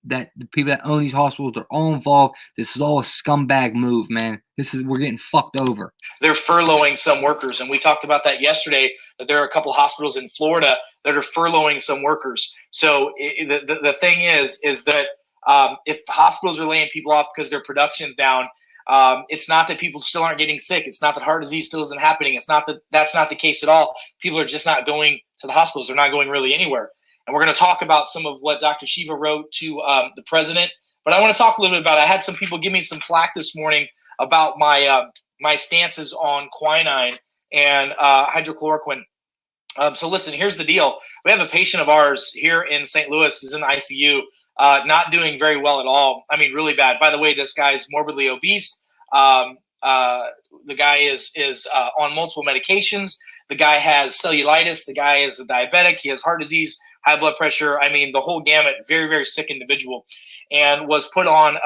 that the people that own these hospitals, they're all involved. This is all a scumbag move, man. We're getting fucked over. They're furloughing some workers, and we talked about that yesterday. That there are a couple hospitals in Florida that are furloughing some workers. So the thing is that if hospitals are laying people off because their production's down. It's not that people still aren't getting sick. It's not that heart disease still isn't happening. It's not that that's not the case at all. People are just not going to the hospitals. They're not going really anywhere. And we're going to talk about some of what Dr. Shiva wrote to the president. But I want to talk a little bit about it. I had some people give me some flack this morning about my stances on quinine and hydrochloroquine. So listen, here's the deal. We have a patient of ours here in St. Louis who's in the ICU. Not doing very well at all. I mean, really bad. By the way, this guy's morbidly obese. The guy is on multiple medications. The guy has cellulitis. The guy is a diabetic. He has heart disease, high blood pressure. I mean, the whole gamut. Very, very sick individual, and was put on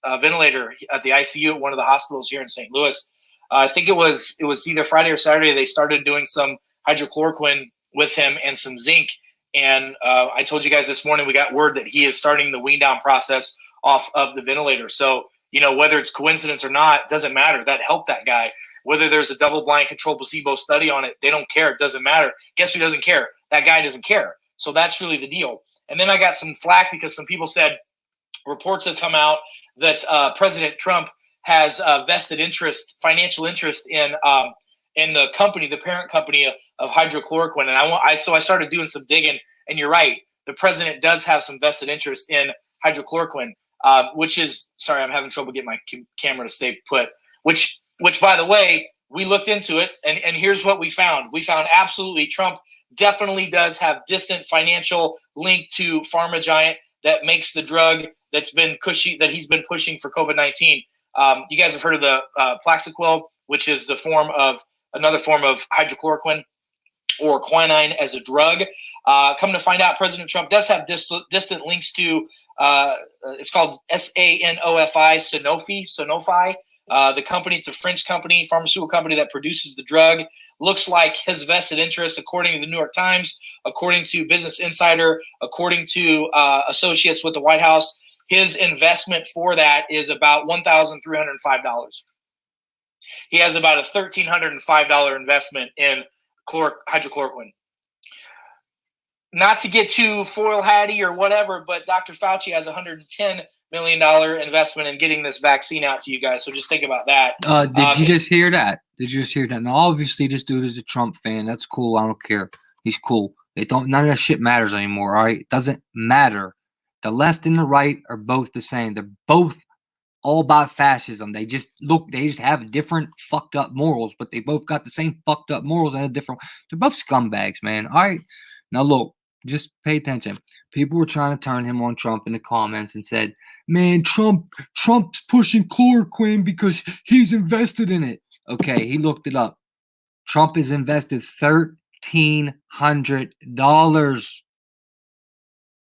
a ventilator at the ICU at one of the hospitals here in St. Louis. I think it was either Friday or Saturday. They started doing some hydrochloroquine with him and some zinc. And I told you guys this morning, we got word that he is starting the wean down process off of the ventilator. So, whether it's coincidence or not, doesn't matter. That helped that guy. Whether there's a double-blind controlled placebo study on it, they don't care. It doesn't matter. Guess who doesn't care? That guy doesn't care. So that's really the deal. And then I got some flack because some people said reports have come out that President Trump has vested interest, financial interest in the company, the parent company of hydrochloroquine. And so I started doing some digging, and you're right. The president does have some vested interest in hydrochloroquine, which is, sorry, I'm having trouble getting my camera to stay put, which by the way, we looked into it, and here's what we found. We found absolutely Trump definitely does have distant financial link to pharma giant that makes the drug that he's been pushing for COVID-19. You guys have heard of the Plaxicil, which is another form of hydrochloroquine or quinine as a drug. Come to find out, President Trump does have distant links to, it's called Sanofi, the company. It's a French company, pharmaceutical company that produces the drug. looks like his vested interest, according to the New York Times, according to Business Insider, according to associates with the White House, his investment for that is about $1,305. He has about a $1,305 investment in hydrochloroquine. Not to get too foil hatty or whatever, but Dr. Fauci has $110 million investment in getting this vaccine out to you guys. So just think about that. Did you just hear that? Did you just hear that? Now, obviously, this dude is a Trump fan. That's cool. I don't care. He's cool. None of that shit matters anymore. All right, it doesn't matter. The left and the right are both the same. They're both all about fascism. They just have different fucked up morals, but they both got the same fucked up morals and a different. They're both scumbags, man. All right, now look. Just pay attention. People were trying to turn him on Trump in the comments and said, man, Trump's pushing chloroquine because he's invested in it. Okay, he looked it up. Trump has invested $1,300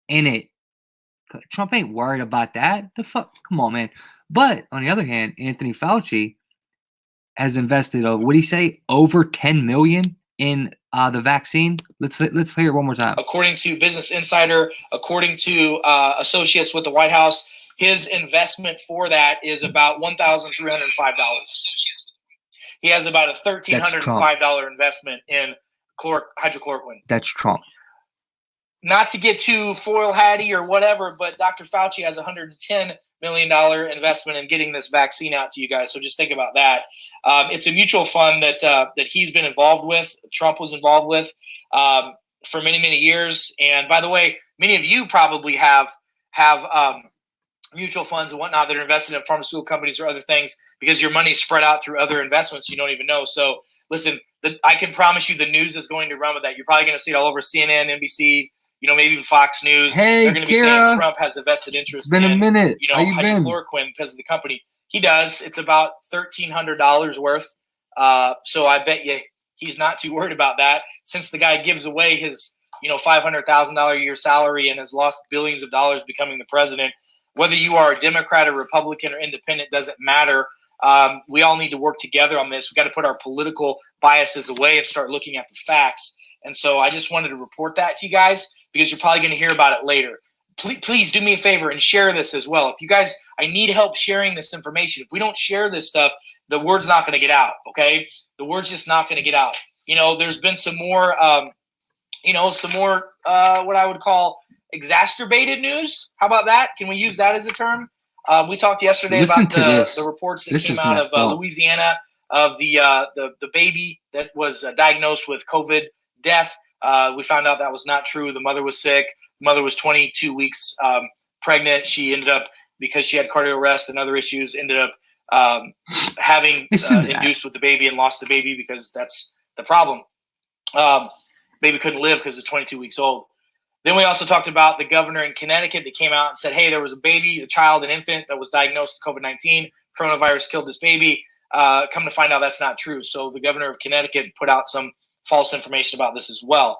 in it. Trump ain't worried about that. The fuck? Come on, man. But on the other hand, Anthony Fauci has invested, what did he say, over $10 million in the vaccine. Let's hear it one more time. According to Business Insider, according to associates with the White House, his investment for that is about $1,305. He has about a $1,305 investment in hydrochloroquine. That's Trump. Not to get too foil hatty or whatever, but Dr. Fauci has $110 million investment in getting this vaccine out to you guys. So just think about that. It's a mutual fund that he's been involved with. Trump was involved with for many, many years. And by the way, many of you probably have mutual funds and whatnot that are invested in pharmaceutical companies or other things because your money is spread out through other investments you don't even know. So listen, I can promise you the news is going to run with that. You're probably going to see it all over CNN, NBC, maybe even Fox News. Hey, they're going to be saying Trump has a vested interest in a minute. Hydrochloroquine because of the company. He does. It's about $1,300 worth. So I bet you he's not too worried about that since the guy gives away his, $500,000 a year salary and has lost billions of dollars becoming the president. Whether you are a Democrat or Republican or independent doesn't matter. We all need to work together on this. We've got to put our political biases away and start looking at the facts. And so I just wanted to report that to you guys because you're probably going to hear about it later. Please do me a favor and share this as well. If you guys, I need help sharing this information. If we don't share this stuff, the word's not going to get out, okay? The word's just not going to get out. There's been some more, what I would call exacerbated news. How about that? Can we use that as a term? We talked yesterday about the reports that came out of Louisiana of the baby that was diagnosed with COVID death. We found out that was not true. The mother was sick. The mother was 22 weeks pregnant. She ended up, because she had cardio arrest and other issues, ended up having induced with the baby and lost the baby because that's the problem. Baby couldn't live because it's 22 weeks old. Then we also talked about the governor in Connecticut that came out and said, hey, there was a baby, a child, an infant that was diagnosed with COVID-19. Coronavirus killed this baby. Come to find out that's not true. So the governor of Connecticut put out some false information about this as well.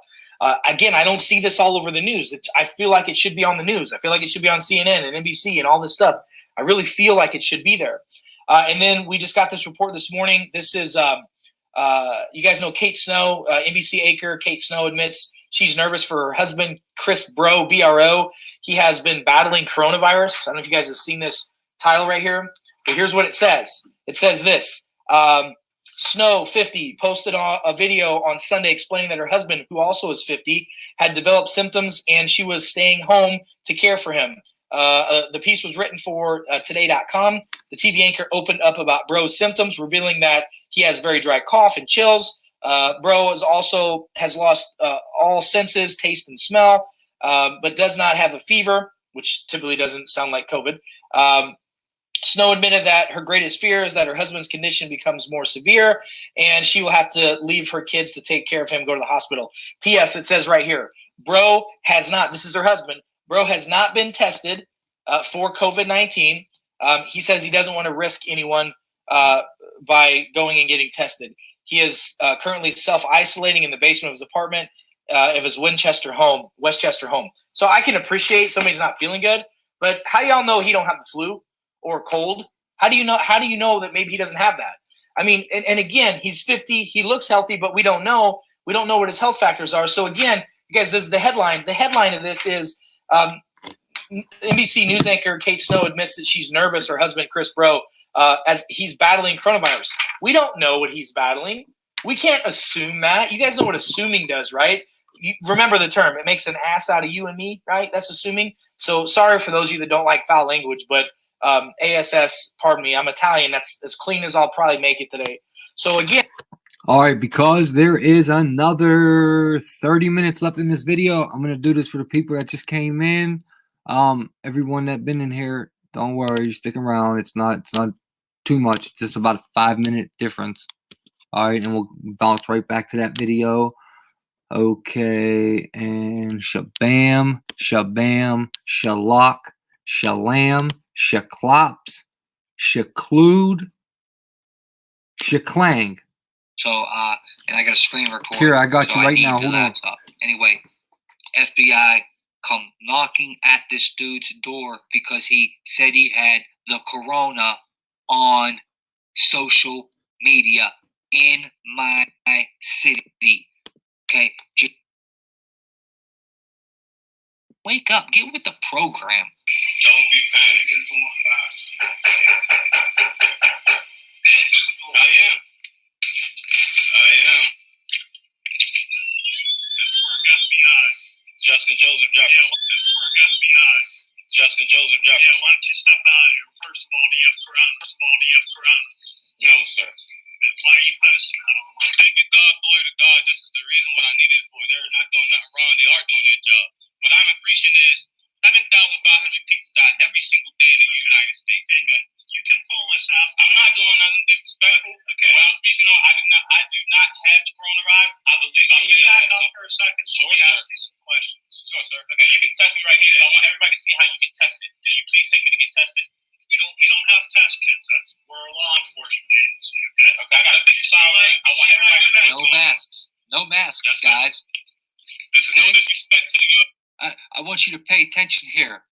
Again, I don't see this all over the news. I feel like it should be on the news. I feel like it should be on CNN and NBC and all this stuff. I really feel like it should be there. And then we just got this report this morning. This is, you guys know Kate Snow, NBC anchor. Kate Snow admits she's nervous for her husband, Chris Bro, B-R-O. He has been battling coronavirus. I don't know if you guys have seen this title right here, but here's what it says. It says this. Snow, 50, posted a video on Sunday explaining that her husband, who also is 50, had developed symptoms and she was staying home to care for him. The piece was written for today.com. The TV anchor opened up about Bro's symptoms, revealing that he has very dry cough and chills. Bro has lost all senses, taste and smell, but does not have a fever, which typically doesn't sound like COVID. Snow admitted that her greatest fear is that her husband's condition becomes more severe and she will have to leave her kids to take care of him, go to the hospital. P.S. It says right here, Bro has not, this is her husband, Bro has not been tested for COVID-19. He says he doesn't want to risk anyone by going and getting tested. He is currently self-isolating in the basement of his apartment of his Westchester home. So I can appreciate somebody's not feeling good, but how y'all know he don't have the flu or cold? How do you know that maybe he doesn't have that? I mean, and again, he's 50. He looks healthy, but we don't know. We don't know what his health factors are. So again, you guys, this is the headline. The headline of this is NBC news anchor Kate Snow admits that she's nervous. Her husband, Chris Bro, as he's battling coronavirus. We don't know what he's battling. We can't assume that. You guys know what assuming does, right? You remember the term. It makes an ass out of you and me, right? That's assuming. So sorry for those of you that don't like foul language, but ASS, pardon me, I'm Italian. That's as clean as I'll probably make it today. So again. All right, because there is another 30 minutes left in this video, I'm going to do this for the people that just came in. Everyone that been in here, don't worry, stick around. It's not too much. It's just about a 5-minute difference. All right, and we'll bounce right back to that video. Okay, and shabam, shabam, shalak, shalam, shaklops, shaklude, shaklang. So, and I got a screen record. Here, I got so you right I now. need the Hold on. laptop. Anyway, FBI come knocking at this dude's door because he said he had the corona on social media in my city. Okay, just wake up, get with the program. Don't be panicking. I am. Pittsburgh FBI. Justin Joseph Jefferson. Yeah, Pittsburgh FBI. Justin Joseph Jefferson. Yeah, why don't you step out of here? First of all, do you have corona? No, sir. And why are you posting that online? Thank you, God, glory to God. This is the reason what I needed it for. They're not doing nothing wrong. They are doing their job. What I'm appreciating is 7,500 people die every single day in the United States. Okay? You can pull this out. I'm not doing nothing disrespectful. Okay. What I'm speaking on, I do not have the coronavirus. I believe I may have it for a second. Sure, let me ask you some questions. Sure, sir. Okay. And you can test me right here. I want everybody to see how you get tested. Can you please take me to get tested? We don't have test kits. We're a law enforcement agency. Okay. Okay. I got a big sign. I want everybody to know. No masks. No masks, Yes, guys. This is no disrespect to the U.S. I want you to pay attention here.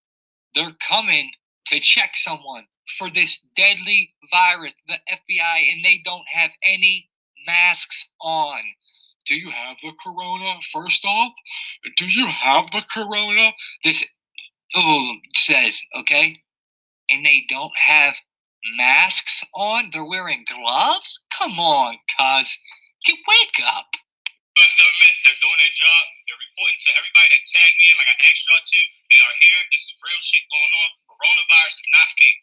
They're coming to check someone for this deadly virus, the FBI, and they don't have any masks on. Do you have the corona? First off, do you have the corona? This says, okay? And they don't have masks on? They're wearing gloves? Come on, cuz. Wake up. U.S. government, they're doing their job. They're reporting to everybody that tagged me in, like I asked y'all to. They are here. This is real shit going on. Coronavirus is not fake.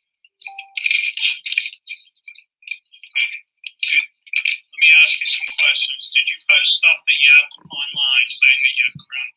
Let me ask you some questions. Did you post stuff that you have online saying that you have corona?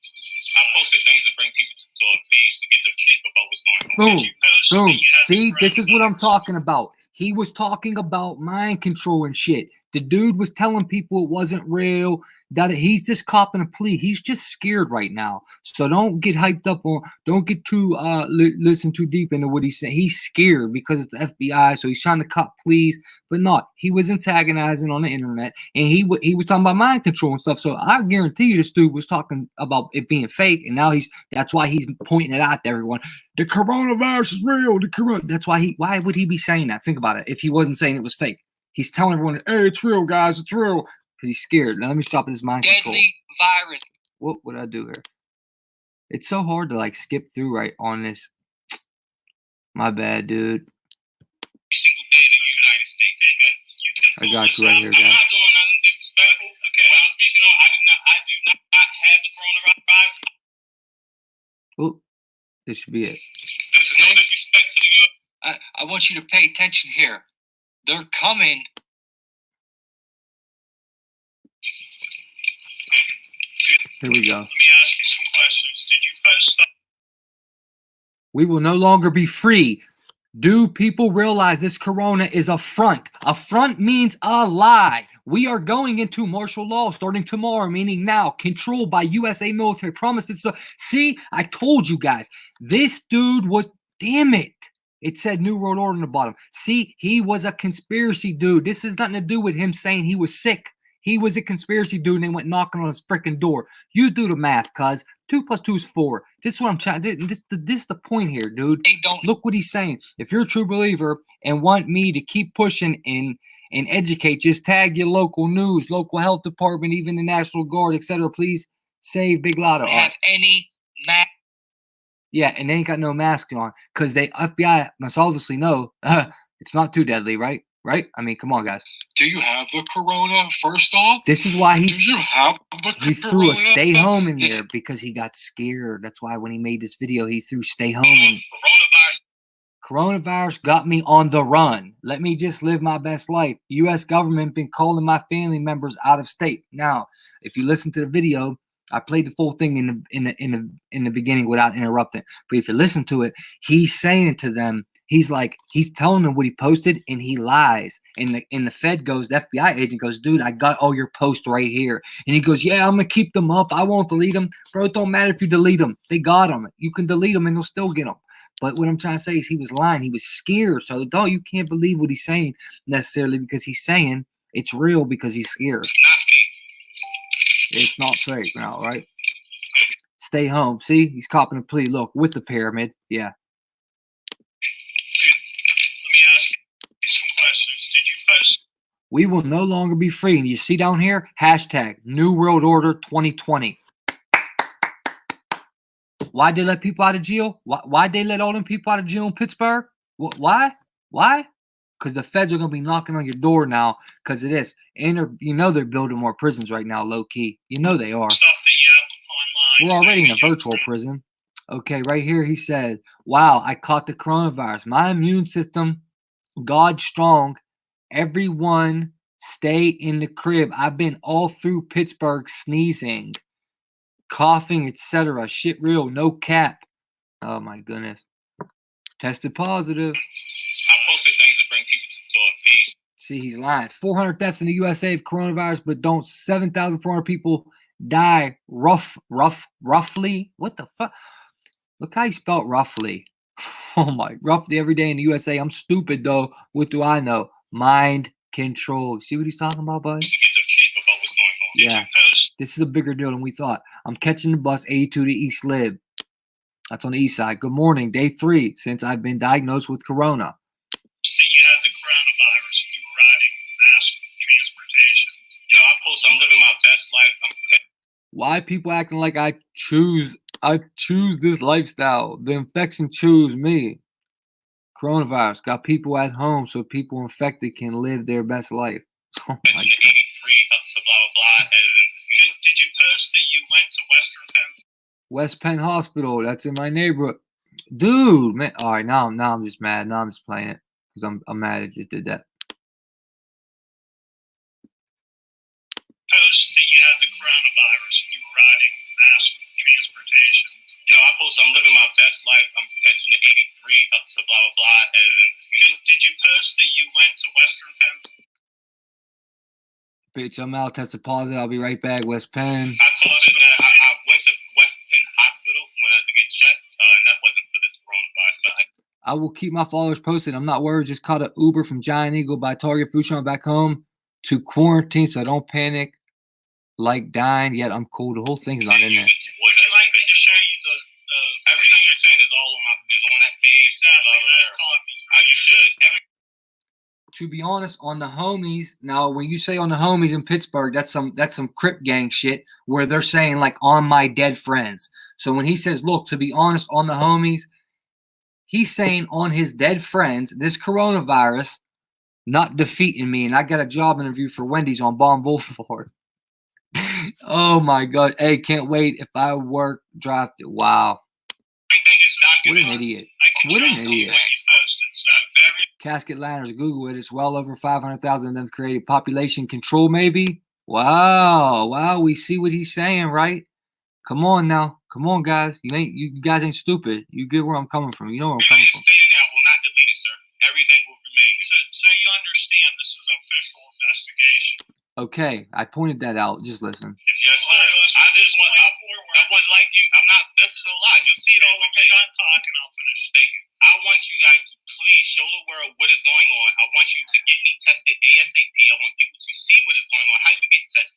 I posted things to bring people to a page to get them sleep about what's going on. Boom. Did you post Boom. that you have See, the this is what I'm coronavirus? talking about. He was talking about mind control and shit. The dude was telling people it wasn't real, that he's just copping a plea. He's just scared right now. So don't get hyped up on, don't get too, listen too deep into what he's saying. He's scared because it's the FBI, so he's trying to cop pleas, but not. He was antagonizing on the internet, and he was talking about mind control and stuff. So I guarantee you this dude was talking about it being fake, and now that's why he's pointing it out to everyone. The coronavirus is real. That's why why would he be saying that? Think about it. If he wasn't saying it was fake. He's telling everyone, hey, it's real, guys, it's real. Because he's scared. Now let me stop this mind control. Deadly virus. What would I do here? It's so hard to like skip through right on this. My bad, dude. Single day in the United States. Okay? You can I got fool you right yourself. here, I'm guys. not doing nothing disrespectful. Okay. What I'm speaking on, I do not have the coronavirus. Oh, this should be it. This is no disrespect to the U.S. I want you to pay attention here. They're coming. Here we go. Let me ask you some questions. Did you post stuff? We will no longer be free. Do people realize this corona is a front? A front means a lie. We are going into martial law starting tomorrow, meaning now, controlled by USA military. Promised it. See, I told you guys. This dude was, damn it. It said New World Order on the bottom. See, he was a conspiracy dude. This has nothing to do with him saying he was sick. He was a conspiracy dude and they went knocking on his freaking door. You do the math, cuz. 2 + 2 is 4. This is what I'm trying. This is the point here, dude. They don't. Look what he's saying. If you're a true believer and want me to keep pushing and educate, just tag your local news, local health department, even the National Guard, etc. Please save Big Lotto. Have any mask. Yeah, and they ain't got no mask on because they FBI must obviously know it's not too deadly, right? Right? I mean, come on, guys. Do you have the corona? First off, This is why do you have the he threw corona? a stay home in This- there because he got scared. That's why when he made this video, he threw stay home and coronavirus got me on the run. Let me just live my best life. U.S. government been calling my family members out of state. Now, if you listen to the video, I played the full thing in the beginning without interrupting. But if you listen to it, he's saying to them, he's telling them what he posted, and he lies. And the Fed goes, the FBI agent goes, dude, I got all your posts right here. And he goes, yeah, I'm gonna keep them up. I won't delete them, bro. It don't matter if you delete them. They got them. You can delete them, and they'll still get them. But what I'm trying to say is he was lying. He was scared. So you can't believe what he's saying necessarily because he's saying it's real because he's scared. It's not fake now, right? Stay home. See, he's copping a plea. Look, with the pyramid. Yeah. Let me ask you some questions. Did you post? We will no longer be free. And you see down here, hashtag New World Order 2020. Why'd they let people out of jail? Why'd they let all them people out of jail in Pittsburgh? Why? Why? Because the feds are going to be knocking on your door now because of this. And you know they're building more prisons right now, low-key. You know they are. Stuff that you have online. We're already in a saying virtual prison. Okay, right here he said, wow, I caught the coronavirus. My immune system, God strong. Everyone stay in the crib. I've been all through Pittsburgh sneezing, coughing, etc. Shit real, no cap. Oh my goodness. Tested positive. I posted things to bring people to a page. See, he's lying. 400 deaths in the USA of coronavirus, but don't 7,400 people die roughly. What the fuck? Look how he spelled roughly. Oh my, roughly every day in the USA. I'm stupid though. What do I know? Mind control. See what he's talking about, bud? To get the truth about what's going on. Did Yeah. you post? This is a bigger deal than we thought. I'm catching the bus 82 to East Lib. That's on the east side. Good morning. Day 3 since I've been diagnosed with corona. That you had the coronavirus and you were riding mass transportation. You know, I post I'm living my best life. Why people acting like I choose this lifestyle? The infection choose me. Coronavirus got people at home so people infected can live their best life. Oh my Catching the 83 up to blah blah blah. And did you post that you went to Western Penn? West Penn Hospital. That's in my neighborhood. Dude, man. All right, now I'm just mad. Now I'm just playing it because I'm mad it just did that. Post that you had the coronavirus and you were riding mass transportation. You know, I post I'm living my best life. I'm catching the 83 up to blah blah blah. And did you post that you went to Western Penn? Bitch, I'm out. Tested positive. I'll be right back. West Penn. I posted that I went to West Penn Hospital when I had to get checked, and that wasn't for this coronavirus. But I will keep my followers posted. I'm not worried. Just caught an Uber from Giant Eagle by Target Food Shop back home to quarantine, so I don't panic like dying. Yet I'm cool. The whole thing's not in there. would you like me to show you the everything you're saying is all on that page? You should. To be honest, on the homies, now when you say on the homies in Pittsburgh, that's some Crip gang shit where they're saying like on my dead friends. So when he says, look, to be honest, on the homies, he's saying on his dead friends, this coronavirus not defeating me, and I got a job interview for Wendy's on Baum Boulevard. Oh my god. Hey, can't wait if I work drafted. Wow. What an idiot. What an idiot. Casket Ladders, Google it. It's well over 500,000 of them created. Population control, maybe? Wow. Wow, we see what he's saying, right? Come on now. Come on, guys. You guys ain't stupid. You get where I'm coming from. You know where I'm coming from. Will not delete it, sir. Everything will remain. So you understand this is an official investigation. Okay, I pointed that out. Just listen. Yes, sir. I just want. I would like you. I'm not. This is a lie. You see it all the way. I'm talking. I'll finish. Thank you. I want you guys to please show the world what is going on. I want you to get me tested ASAP. I want people to see what is going on. How you get tested.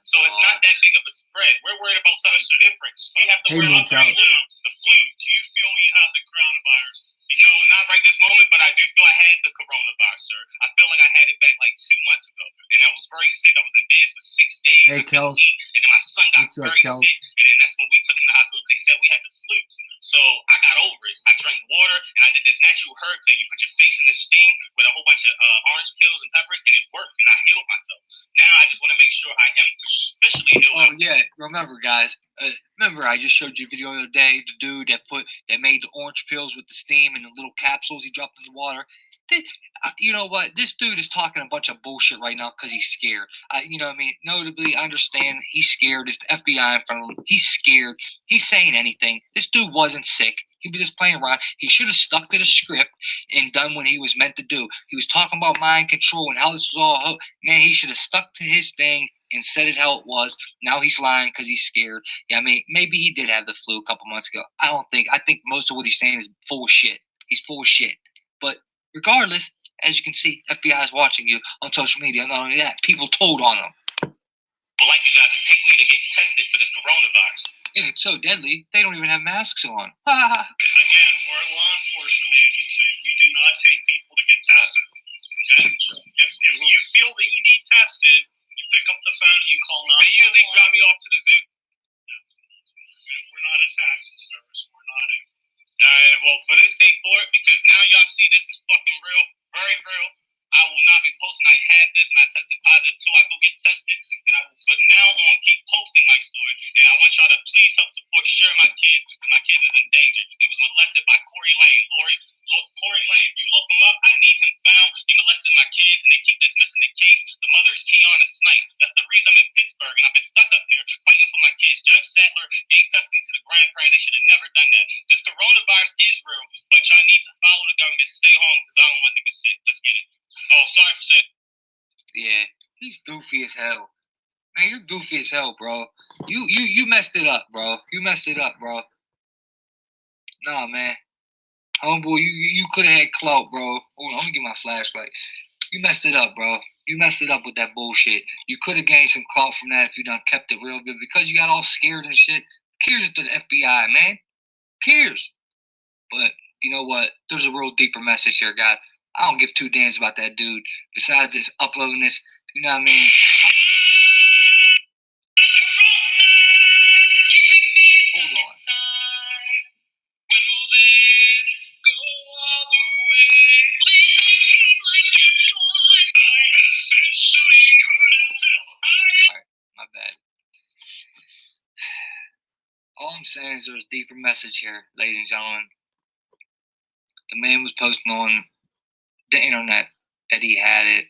So it's not that big of a spread. We're worried about something different. We have to Hey, worry about the Moonchild. flu. The flu. Do you feel you have the coronavirus? No, not right this moment, but I do feel I had the coronavirus, sir. I feel like I had it back like 2 months ago, and I was very sick. I was in bed for 6 days. Hey, I couldn't Kels. eat, and then my son got What's up, very Kels? sick, and then that's when we took him to the hospital. They said we had the flu. So I got over it. I drank water, and I did this natural herb thing. You put your face in this steam with a whole bunch of orange pills and peppers, and it worked, and I healed myself. Now I just want to make sure I am officially healed. Oh yeah, remember guys? Remember I just showed you a video the other day. The dude that made the orange pills with the steam and the little capsules he dropped in the water. You know what? This dude is talking a bunch of bullshit right now because he's scared. You know what I mean? Notably, I understand he's scared. It's the FBI in front of him. He's scared. He's saying anything. This dude wasn't sick. He was just playing around. He should have stuck to the script and done what he was meant to do. He was talking about mind control and how this was all. Man, he should have stuck to his thing and said it how it was. Now he's lying because he's scared. Yeah, I mean, maybe he did have the flu a couple months ago. I think most of what he's saying is full of shit. He's full of shit. But regardless, as you can see, FBI is watching you on social media. Not only that, people told on him. But like you guys to take me to get tested for this coronavirus. And it's so deadly, they don't even have masks on. Again, we're a law enforcement agency. We do not take people to get tested. Okay? If you feel that you need tested, you pick up the phone and you call 911. May you at least drop me off to the zoo? No. We're not a taxi service. We're not a... Alright, well, for this day for it, because now y'all see this is fucking real, very real. I will not be posting I had this and I tested positive till I go get tested. And I will from now on keep posting my story. And I want y'all to please help support, share my kids, because my kids is in danger. He was molested by Corey Lane. Corey Lane, if you look him up, I need him found. He molested my kids and they keep dismissing the case. The mother is Kiana Snipe. That's the reason I'm in Pittsburgh and I've been stuck up here fighting for my kids. Judge Sattler gave custody to the grandparents. They should have never done that. This coronavirus is real, but y'all need to follow the government. Stay home because I don't want niggas sick. Let's get it. Oh, sorry for saying. Yeah, he's goofy as hell. Man, you're goofy as hell, bro. You messed it up, bro. You messed it up, bro. Nah, man. Homeboy, you could have had clout, bro. Hold on, let me get my flashlight. You messed it up, bro. You messed it up with that bullshit. You could have gained some clout from that if you done kept it real good. Because you got all scared and shit. Cheers to the FBI, man. Cheers. But you know what? There's a real deeper message here, guys. I don't give two damns about that dude. Besides just uploading this, you know what I mean? Hold on. Alright, my bad. All I'm saying is there's a deeper message here, ladies and gentlemen. The man was posting on the internet that he had it.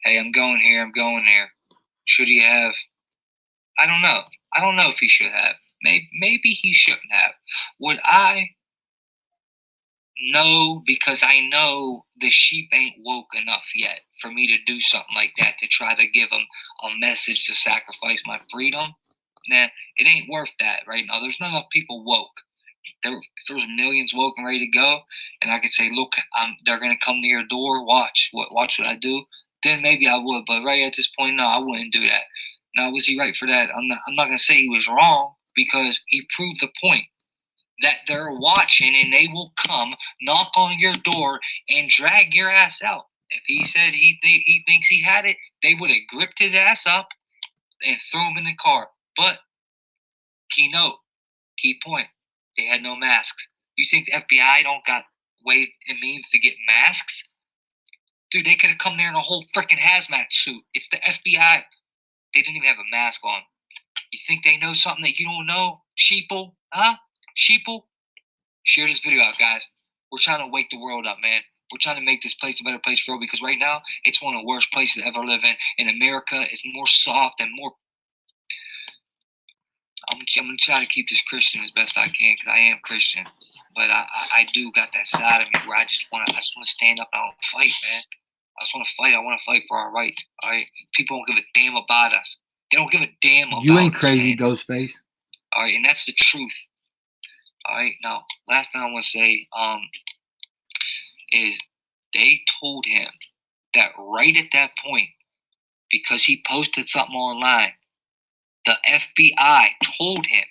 Hey, I'm going here, I'm going there. Should he have? I don't know. I don't know if he should have. Maybe he shouldn't have. Would I? No, because I know the sheep ain't woke enough yet for me to do something like that, to try to give them a message to sacrifice my freedom. Nah, it ain't worth that right now. There's not enough people woke. If there's millions woke and ready to go, and I could say, look, they're going to come to your door, watch what I do, then maybe I would. But right at this point, no, I wouldn't do that. Now, was he right for that? I'm not going to say he was wrong, because he proved the point that they're watching and they will come, knock on your door, and drag your ass out. If he said he thinks he had it, they would have gripped his ass up and threw him in the car. But, key point, they had no masks. You think the FBI don't got ways and means to get masks? Dude, they could have come there in a whole freaking hazmat suit. It's the FBI. They didn't even have a mask on. You think they know something that you don't know? Sheeple? Huh? Sheeple? Share this video out, guys. We're trying to wake the world up, man. We're trying to make this place a better place for you, because right now, it's one of the worst places to ever live in. And America is more soft and more... I'm going to try to keep this Christian as best I can, because I am Christian. But I do got that side of me where I just want to stand up and I want to fight, man. I just want to fight. I want to fight for our rights. All right? People don't give a damn about us. They don't give a damn about us. You ain't crazy, Ghostface. All right, and that's the truth. All right, now, last thing I want to say is they told him that right at that point, because he posted something online, The FBI told him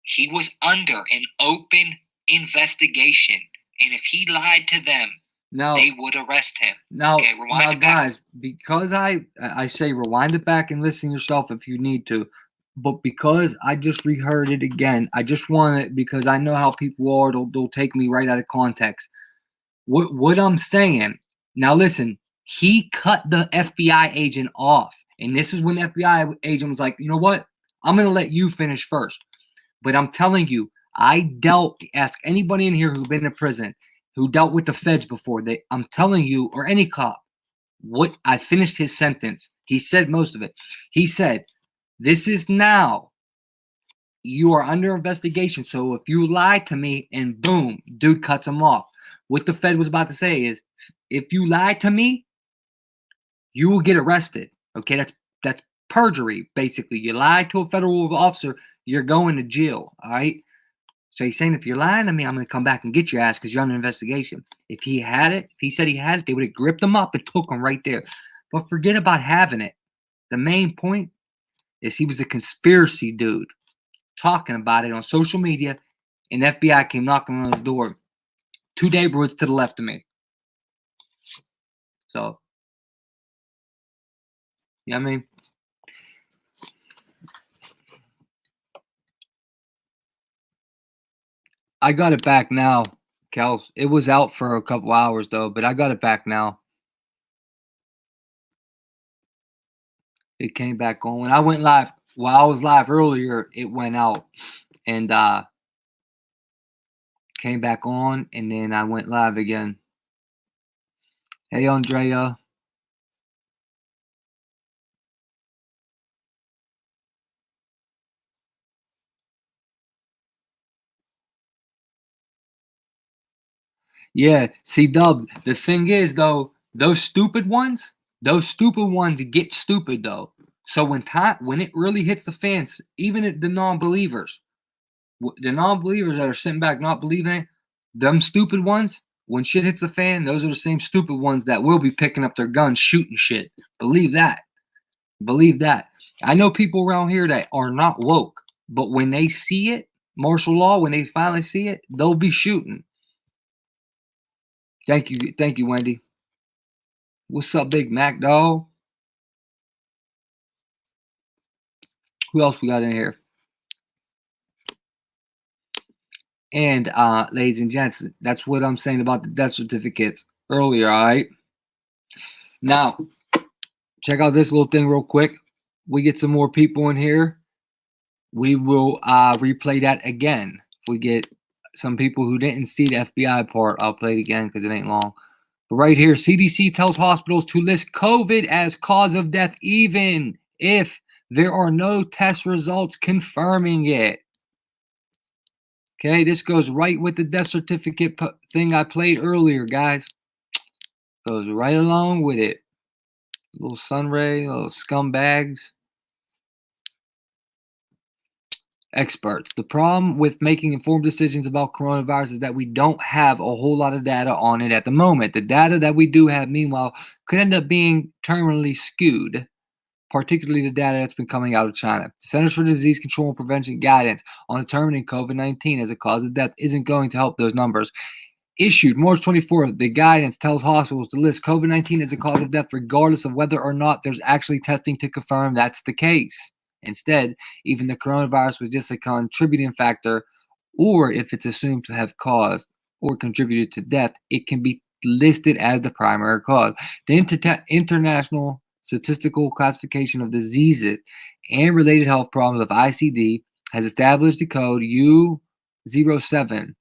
he was under an open investigation, and if he lied to them, they would arrest him. Now, Okay, rewind it back. guys, because I say rewind it back and listen yourself if you need to, but because I just reheard it again, I just want it because I know how people are. They'll take me right out of context. What I'm saying now, listen. He cut the FBI agent off, and this is when the FBI agent was like, you know what? I'm gonna let you finish first. But I'm telling you, ask anybody in here who's been in prison, who dealt with the feds before, I'm telling you, or any cop, what I finished his sentence. He said most of it. He said, this is now, you are under investigation. So if you lie to me, and boom, dude cuts him off. What the Fed was about to say is, if you lie to me, you will get arrested. Okay, that's perjury, basically. You lied to a federal officer, you're going to jail, all right? So he's saying, if you're lying to me, I'm going to come back and get your ass because you're under investigation. If he said he had it, they would have gripped him up and took him right there. But forget about having it. The main point is he was a conspiracy dude talking about it on social media, and the FBI came knocking on his door. 2 neighborhoods to the left of me. So, you know what I mean? I got it back now, Kels. It was out for a couple hours, though, but I got it back now. It came back on. When I went live, while I was live earlier, it went out and came back on, and then I went live again. Hey, Andrea. Yeah, see, Dub, the thing is, though, those stupid ones get stupid, though. So when it really hits the fans, even the non-believers that are sitting back not believing it, them stupid ones, when shit hits the fan, those are the same stupid ones that will be picking up their guns, shooting shit. Believe that. Believe that. I know people around here that are not woke, but when they see it, martial law, when they finally see it, they'll be shooting. Thank you, Wendy. What's up, Big Mac, dog? Who else we got in here? And ladies and gents, that's what I'm saying about the death certificates earlier, all right? Now, check out this little thing real quick. We get some more people in here. We will replay that again. If we get some people who didn't see the FBI part, I'll play it again because it ain't long. But right here, CDC tells hospitals to list COVID as cause of death even if there are no test results confirming it. Okay, this goes right with the death certificate thing I played earlier, guys. Goes right along with it. Little sunray, little scumbags. Experts. The problem with making informed decisions about coronavirus is that we don't have a whole lot of data on it at the moment. The data that we do have, meanwhile, could end up being terminally skewed, particularly the data that's been coming out of China. The Centers for Disease Control and Prevention guidance on determining COVID-19 as a cause of death isn't going to help those numbers. Issued March 24th, the guidance tells hospitals to list COVID-19 as a cause of death regardless of whether or not there's actually testing to confirm that's the case. Instead, even the coronavirus was just a contributing factor, or if it's assumed to have caused or contributed to death, it can be listed as the primary cause. The International Statistical Classification of Diseases and Related Health Problems of ICD has established the code U07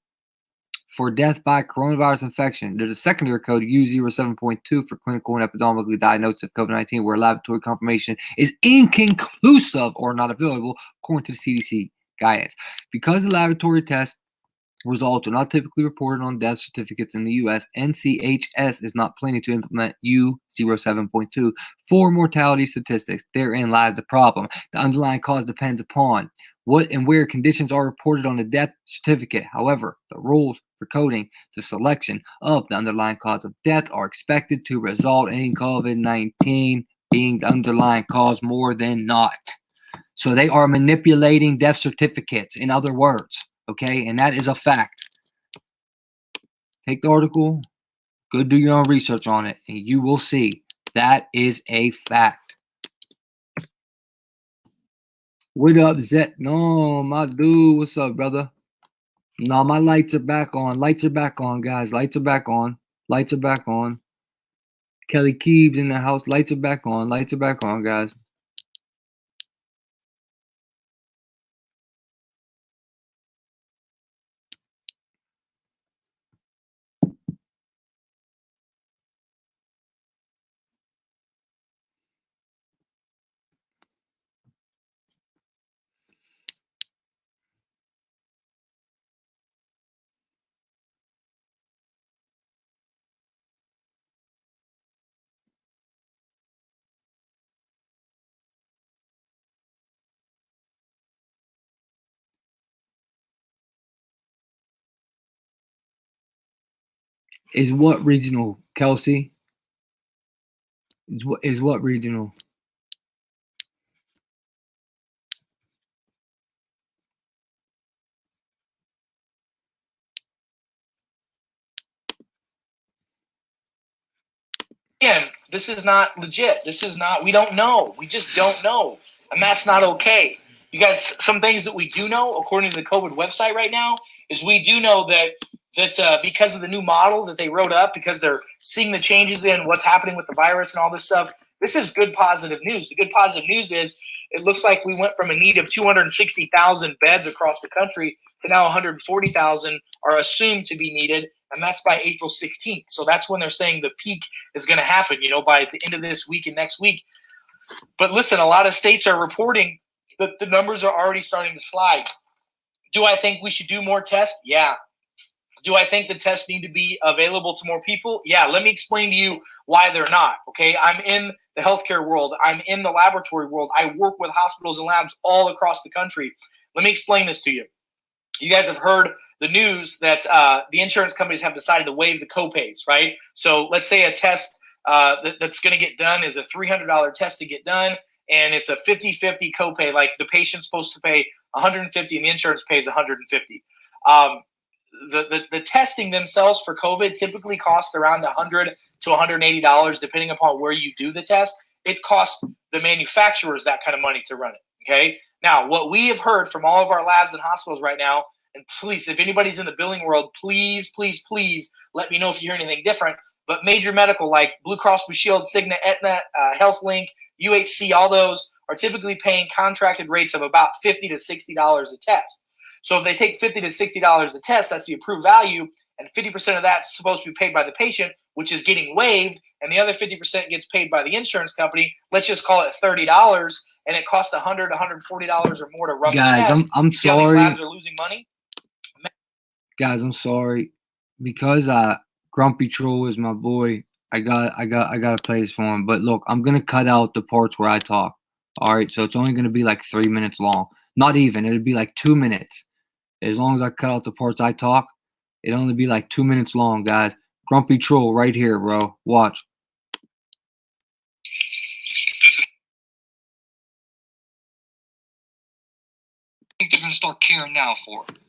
for death by coronavirus infection. There's a secondary code U07.2 for clinical and epidemiologically diagnosis of COVID-19, where laboratory confirmation is inconclusive or not available, according to the CDC guidance. Because the laboratory test results are not typically reported on death certificates in the U.S., NCHS is not planning to implement U07.2 for mortality statistics. Therein lies the problem. The underlying cause depends upon what and where conditions are reported on the death certificate. However, the rules for coding the selection of the underlying cause of death are expected to result in COVID-19 being the underlying cause more than not. So they are manipulating death certificates, in other words. Okay, and that is a fact. Take the article, go do your own research on it, and you will see that is a fact. What up, Zet? No, my dude. What's up, brother? No, my lights are back on. Lights are back on, guys. Lights are back on. Lights are back on. Kelly Keebs in the house. Lights are back on. Lights are back on, guys. Is what regional, Kelsey? Is what regional? Again, this is not legit. This is not, we don't know. We just don't know. And that's not okay. You guys, some things that we do know, according to the COVID website right now, is we do know that because of the new model that they wrote up, because they're seeing the changes in what's happening with the virus and all this stuff, this is good positive news. The good positive news is it looks like we went from a need of 260,000 beds across the country to now 140,000 are assumed to be needed, and that's by April 16th. So that's when they're saying the peak is going to happen, by the end of this week and next week. But listen, a lot of states are reporting that the numbers are already starting to slide. Do I think we should do more tests? Yeah. Do I think the tests need to be available to more people? Yeah. Let me explain to you why they're not. Okay. I'm in the healthcare world. I'm in the laboratory world. I work with hospitals and labs all across the country. Let me explain this to you. You guys have heard the news that the insurance companies have decided to waive the copays, right? So let's say a test that's going to get done is a $300 test to get done, and it's a 50-50 copay. Like the patient's supposed to pay $150 and the insurance pays $150. The testing themselves for COVID typically cost around $100 to $180, depending upon where you do the test. It costs the manufacturers that kind of money to run it, okay? Now, what we have heard from all of our labs and hospitals right now, and please, if anybody's in the billing world, please, please, please let me know if you hear anything different. But major medical like Blue Cross Blue Shield, Cigna, Aetna, HealthLink, UHC, all those are typically paying contracted rates of about $50 to $60 a test. So if they take $50 to $60 a test, that's the approved value, and 50% of that's supposed to be paid by the patient, which is getting waived, and the other 50% gets paid by the insurance company. Let's just call it $30, and it costs $100, $140 or more to run Guys, the test. I'm See how these sorry. labs are losing money? Guys, I'm sorry. Because Grumpy Troll is my boy, I gotta play this for him. But look, I'm gonna cut out the parts where I talk. Alright, so it's only gonna be like 3 minutes long. Not even, it'll be like 2 minutes. As long as I cut out the parts I talk, it'll only be like 2 minutes long, guys. Grumpy Troll right here, bro. Watch. I think they're gonna start caring now for it.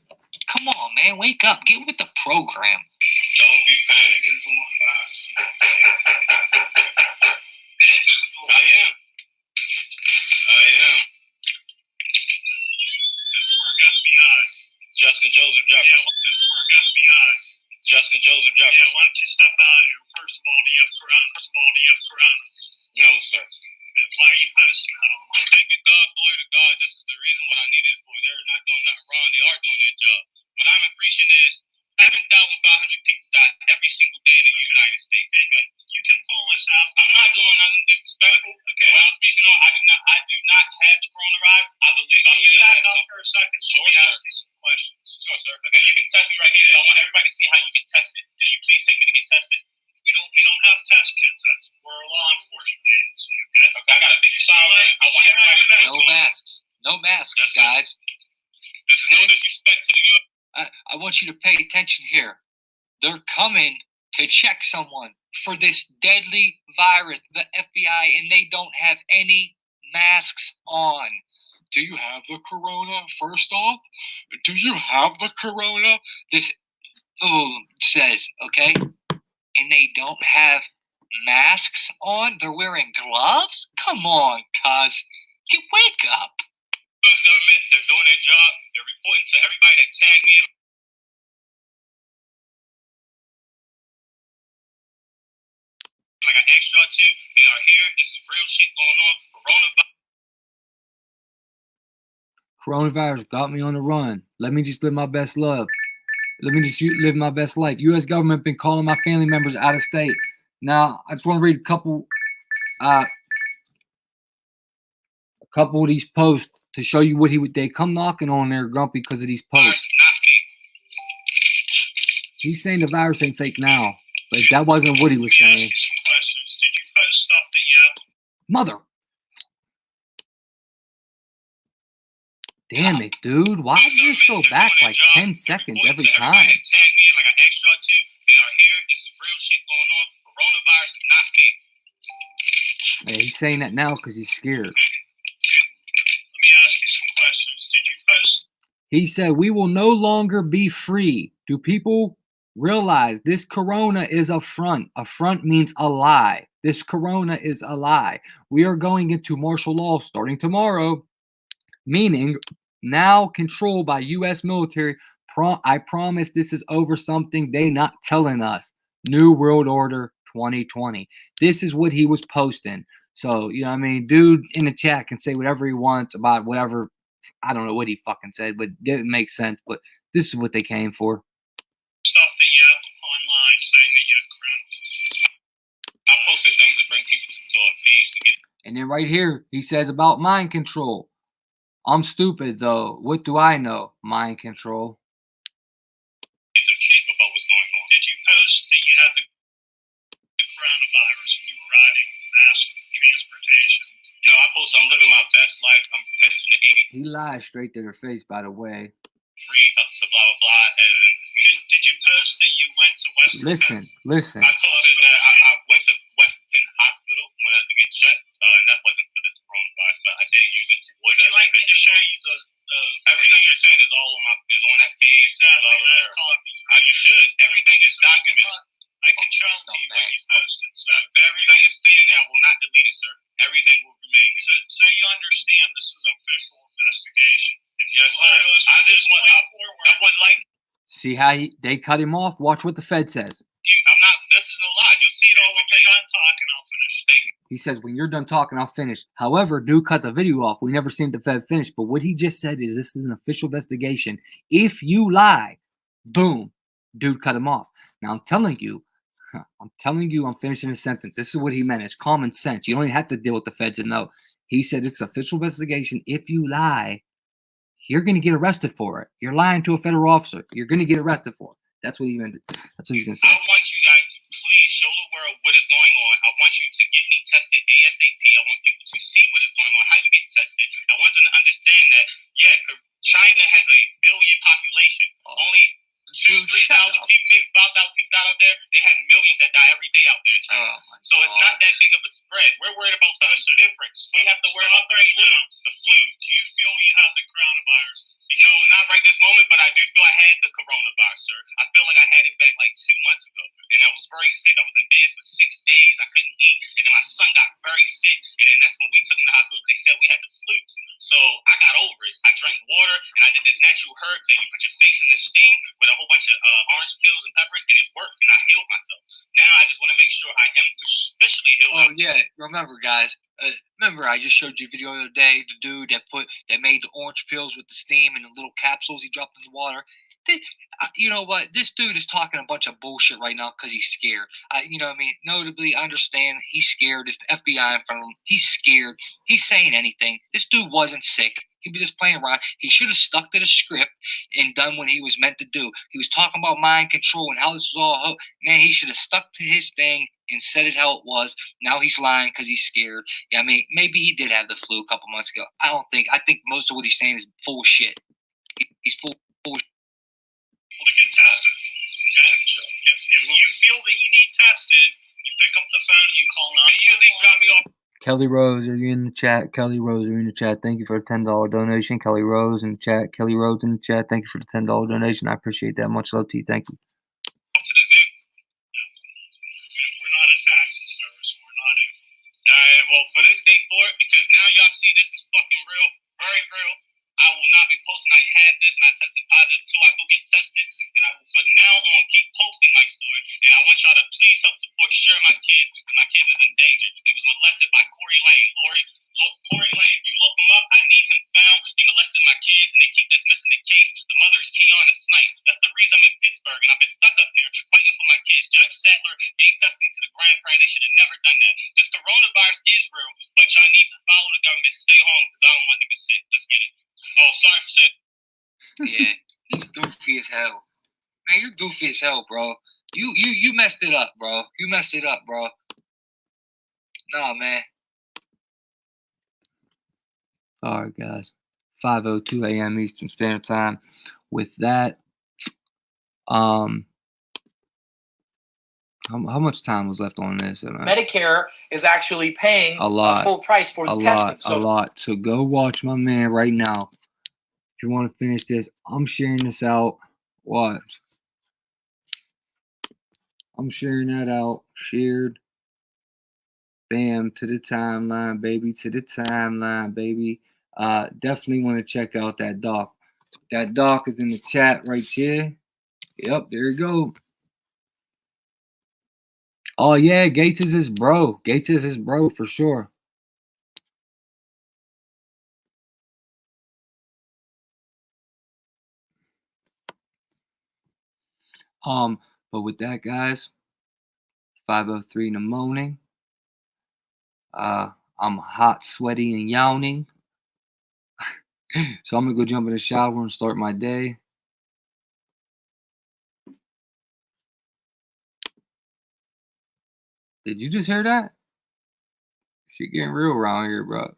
Come on, man, wake up, get with the program. Don't be panicking. I am. Pittsburgh FBI. Justin Joseph Jefferson. Yeah, Pittsburgh FBI. Justin Joseph Jefferson. Yeah, why don't you step out of here? First of all, do you have Quran? No, sir. And why are you posting that online? Thanking God, glory to God. This is the reason what I needed it for. They're not doing nothing wrong. They are doing their job. What I'm preaching is 7,500 people die every single day in the United States. Okay? You can pull this out. I'm not doing nothing disrespectful. Okay. What I'm speaking on, I do not have the coronavirus. I believe I may have it for a second. Sure, sir. Ask you some questions. Sure, sir. And you can test me right here. I want everybody to see how you get tested. Can you please take me to get tested? We don't have test kits. We're a law enforcement agency. Okay. Okay. I got a big sign. I want everybody to know. No masks. No masks, guys. This is no disrespect to the U.S. I want you to pay attention here. They're coming to check someone for this deadly virus, the FBI, and they don't have any masks on. do you have the corona? First off, do you have the corona? This says, okay, and they don't have masks on. They're wearing gloves. Come on, cuz you wake up. U.S. government, they're doing their job. They're reporting to everybody that tagged me in. Like I asked y'all to, they are here. This is real shit going on. Coronavirus got me on the run. Let me just live my best life. Let me just live my best life. U.S. government been calling my family members out of state. Now, I just want to read a couple of these posts to show you what they come knocking on there, Grumpy, because of these posts. He's saying the virus ain't fake now, but that wasn't what he was saying. Did you post stuff that you have? Mother. Damn it, dude. Why does this go back like 10 seconds every time? Tag me in like I asked y'all to. They are here. This is real shit going on. Coronavirus is not fake. Yeah, he's saying that now because he's scared. Let me ask you some questions. Did you post? He said, we will no longer be free. Do people realize this corona is a front? A front means a lie. This corona is a lie. We are going into martial law starting tomorrow, meaning now controlled by U.S. military. I promise this is over something they not telling us. New World Order 2020. This is what he was posting. So, you know what I mean? Dude in the chat can say whatever he wants about whatever. I don't know what he fucking said, but it didn't make sense. But this is what they came for. Stuff that you have online saying that you have corona. I posted things to bring people to a page to get. And then right here, he says about mind control. I'm stupid, though. What do I know? Mind control. The truth about what's going on. Did you post that you had the coronavirus when you were riding mass transportation? No, I posted I'm living my best life. I'm catching the 80. He lied straight to their face, by the way. Up to blah blah blah. As in, did you post that you went to Western? Listen. I posted that I went to Western Hospital when I had to get checked, and that wasn't for this coronavirus, but I did use it. Would you like me to show you the everything you're saying is all on that page? Exactly. You should. Everything is documented. I can show you what you posted. So everything is staying there. I will not delete it, sir. Everything will remain. So you understand this is an official investigation. Yes, sir. I just want. I would like. See how they cut him off? Watch what the Fed says. I'm not. This is a lie. You'll see it all when you're done talking. I'll finish. Thank you. He says, when you're done talking, I'll finish. However, dude cut the video off. We never seen the Fed finish. But what he just said is this is an official investigation. If you lie, boom, dude cut him off. Now I'm telling you, I'm finishing the sentence. This is what he meant. It's common sense. You don't even have to deal with the Feds to know. He said it's an official investigation. If you lie, you're going to get arrested for it. You're lying to a federal officer. You're going to get arrested for it. That's what he meant. That's what he's going to say. I want you guys to please show the world what is going on. I want you to get me tested ASAP. I want people to see what is going on, how you get tested. I want them to understand that, yeah, China has a billion population. Only 2,000, 3,000 people, maybe 5,000 people out there. They have millions that die every day out there in China. So it's not that big of a spread. We're worried about something different. We have to worry about the flu. The flu. Do you feel you have the coronavirus? No, not right this moment, but I do feel I had the coronavirus, sir. I feel like I had it back like 2 months ago. And I was very sick. I was in bed for 6 days. I couldn't eat. And then my son got very sick. And then that's when we took him to the hospital. They said we had the flu. So I got over it. I drank water and I did this natural herb thing. You put your face in this sting with a whole bunch of orange pills and peppers, and it worked. And I healed myself. Now I just want to make sure I am officially healed. Oh yeah, remember guys. Remember I just showed you a video the other day. The dude that made the orange pills with the steam and the little capsules he dropped in the water. You know what? This dude is talking a bunch of bullshit right now because he's scared. You know what I mean? Notably, I understand he's scared. It's the FBI in front of him. He's scared. He's saying anything. This dude wasn't sick. He was just playing around. He should have stuck to the script and done what he was meant to do. He was talking about mind control and how this was all. Man, he should have stuck to his thing and said it how it was. Now he's lying because he's scared. Yeah, I mean, maybe he did have the flu a couple months ago. I think most of what he's saying is full shit. He's full shit. To get tested. Okay? If you feel that you need tested, you pick up the phone and you call 911. May you at least drop me off. Kelly Rose, are you in the chat? Kelly Rose, are you in the chat? Thank you for the $10 donation. Kelly Rose in the chat. Kelly Rose in the chat. Thank you for the $10 donation. I appreciate that. Much love to you. Thank you. To the zoo. We're not a taxi service. We're not in. Well, for this day for it, because now y'all see this is fucking real, very real. I will not be posting. I had this and I tested positive too. I go get tested, and I will from now on keep posting my story. And I want y'all to please help support, share my kids, because my kids is in danger. They was molested by Corey Lane. Corey Lane, if you look him up, I need him found. He molested my kids, and they keep dismissing the case. The mother is Kiana Snipe. That's the reason I'm in Pittsburgh, and I've been stuck up here fighting for my kids. Judge Sattler gave custody to the grandparents. They should have never done that. This coronavirus is real, but y'all need to follow the government. Stay home, because I don't want niggas sick. Let's get it. Oh, sorry for saying. Yeah, he's goofy as hell. Man, you're goofy as hell, bro. You messed it up, bro. You messed it up, bro. Nah, man. All right, guys. 5:02 a.m. Eastern Standard Time. With that, how much time was left on this? Medicare is actually paying a lot, full price for the testing. A lot. So go watch my man right now. If you want to finish this, I'm sharing this out. Watch. I'm sharing that out. Shared. Bam, to the timeline, baby. To the timeline, baby. Definitely want to check out that doc. That doc is in the chat right here. Yep, there you go. Oh yeah, Gates is his bro. Gates is his bro for sure. But with that, guys, 5:03 in the morning. I'm hot, sweaty, and yawning. So I'm gonna go jump in the shower and start my day. Did you just hear that? Shit getting real around here, bro.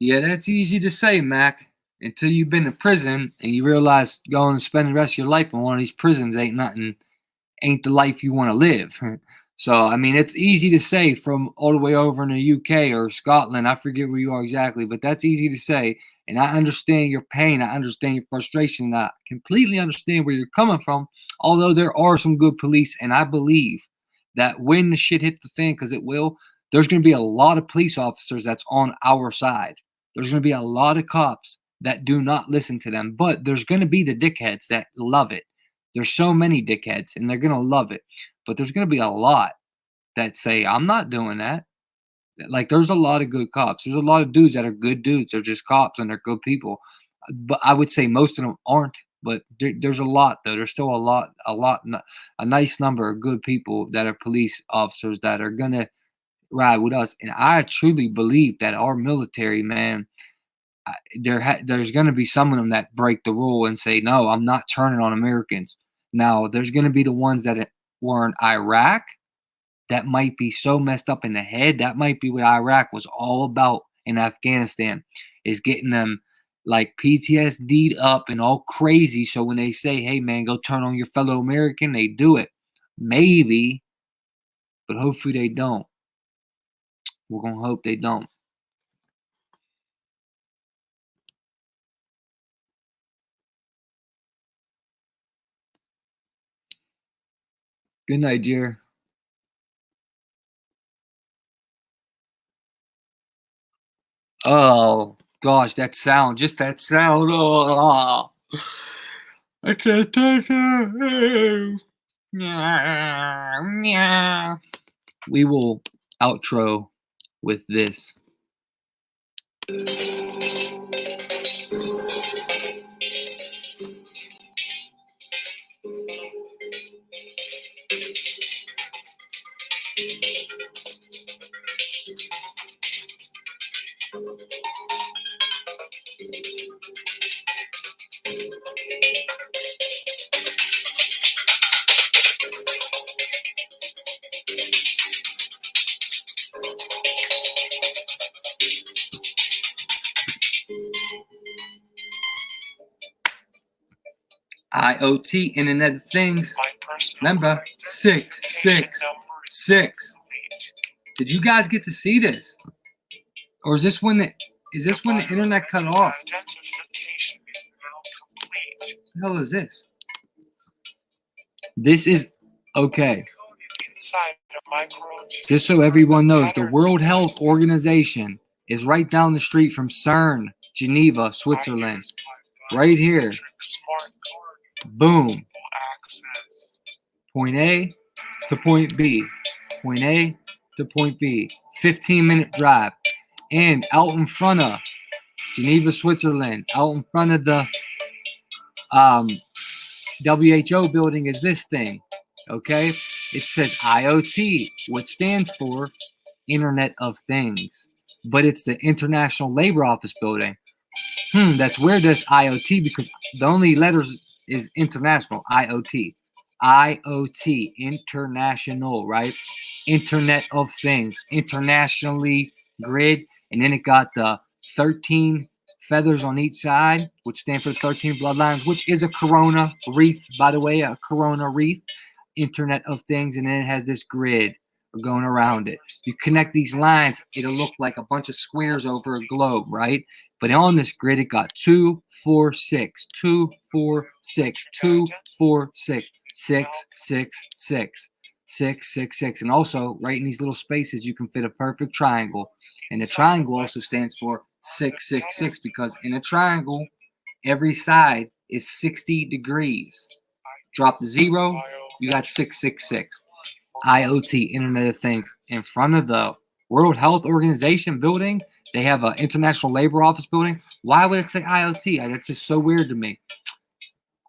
Yeah, that's easy to say, Mac, until you've been to prison and you realize going and spending the rest of your life in one of these prisons ain't the life you want to live. So, I mean, it's easy to say from all the way over in the UK or Scotland. I forget where you are exactly, but that's easy to say. And I understand your pain. I understand your frustration. And I completely understand where you're coming from, although there are some good police. And I believe that when the shit hits the fan, because it will, there's going to be a lot of police officers that's on our side. There's going to be a lot of cops that do not listen to them, but there's going to be the dickheads that love it. There's so many dickheads, and they're going to love it. But there's going to be a lot that say, I'm not doing that. Like, there's a lot of good cops. There's a lot of dudes that are good dudes. They're just cops, and they're good people. But I would say most of them aren't. But there's a lot, though. There's still a nice number of good people that are police officers that are going to ride with us. And I truly believe that our military, man, there's going to be some of them that break the rule and say, no, I'm not turning on Americans. Now, there's going to be the ones that were in Iraq that might be so messed up in the head. That might be what Iraq was all about in Afghanistan, is getting them like PTSD'd up and all crazy. So when they say, hey, man, go turn on your fellow American, they do it. Maybe, but hopefully they don't. We're going to hope they don't. Good night, dear. Oh, gosh, that sound. Just that sound. Oh, I can't take it. We will outro with this. IoT, Internet of Things. Remember, 666. Did you guys get to see this? Or is this when the internet cut off? What the hell is this? This is okay. Just so everyone knows, the World Health Organization is right down the street from CERN, Geneva, Switzerland. Right here. Boom. Point A to point B. Point A to point B. 15-minute drive. And out in front of Geneva, Switzerland, out in front of the WHO building is this thing. Okay? It says IoT, which stands for Internet of Things. But it's the International Labor Office building. That's weird that's IoT because the only letters is international. IoT. IoT. International, right? Internet of Things. Internationally grid. And then it got the 13 feathers on each side, which stand for 13 bloodlines, which is a corona wreath, by the way, a corona wreath. Internet of Things. And then it has this grid going around it. You connect these lines, it'll look like a bunch of squares over a globe, right? But on this grid, it got 2, 4, 6, 2, 4, 6, 2, 4, 6, 6, 6, 6, 6, 6, 6. And also, right in these little spaces, you can fit a perfect triangle. And the triangle also stands for 666 because in a triangle, every side is 60 degrees. Drop the 0, you got 666. IoT, Internet of Things. In front of the World Health Organization building, they have an International Labor Office building. Why would it say IoT? That's just so weird to me.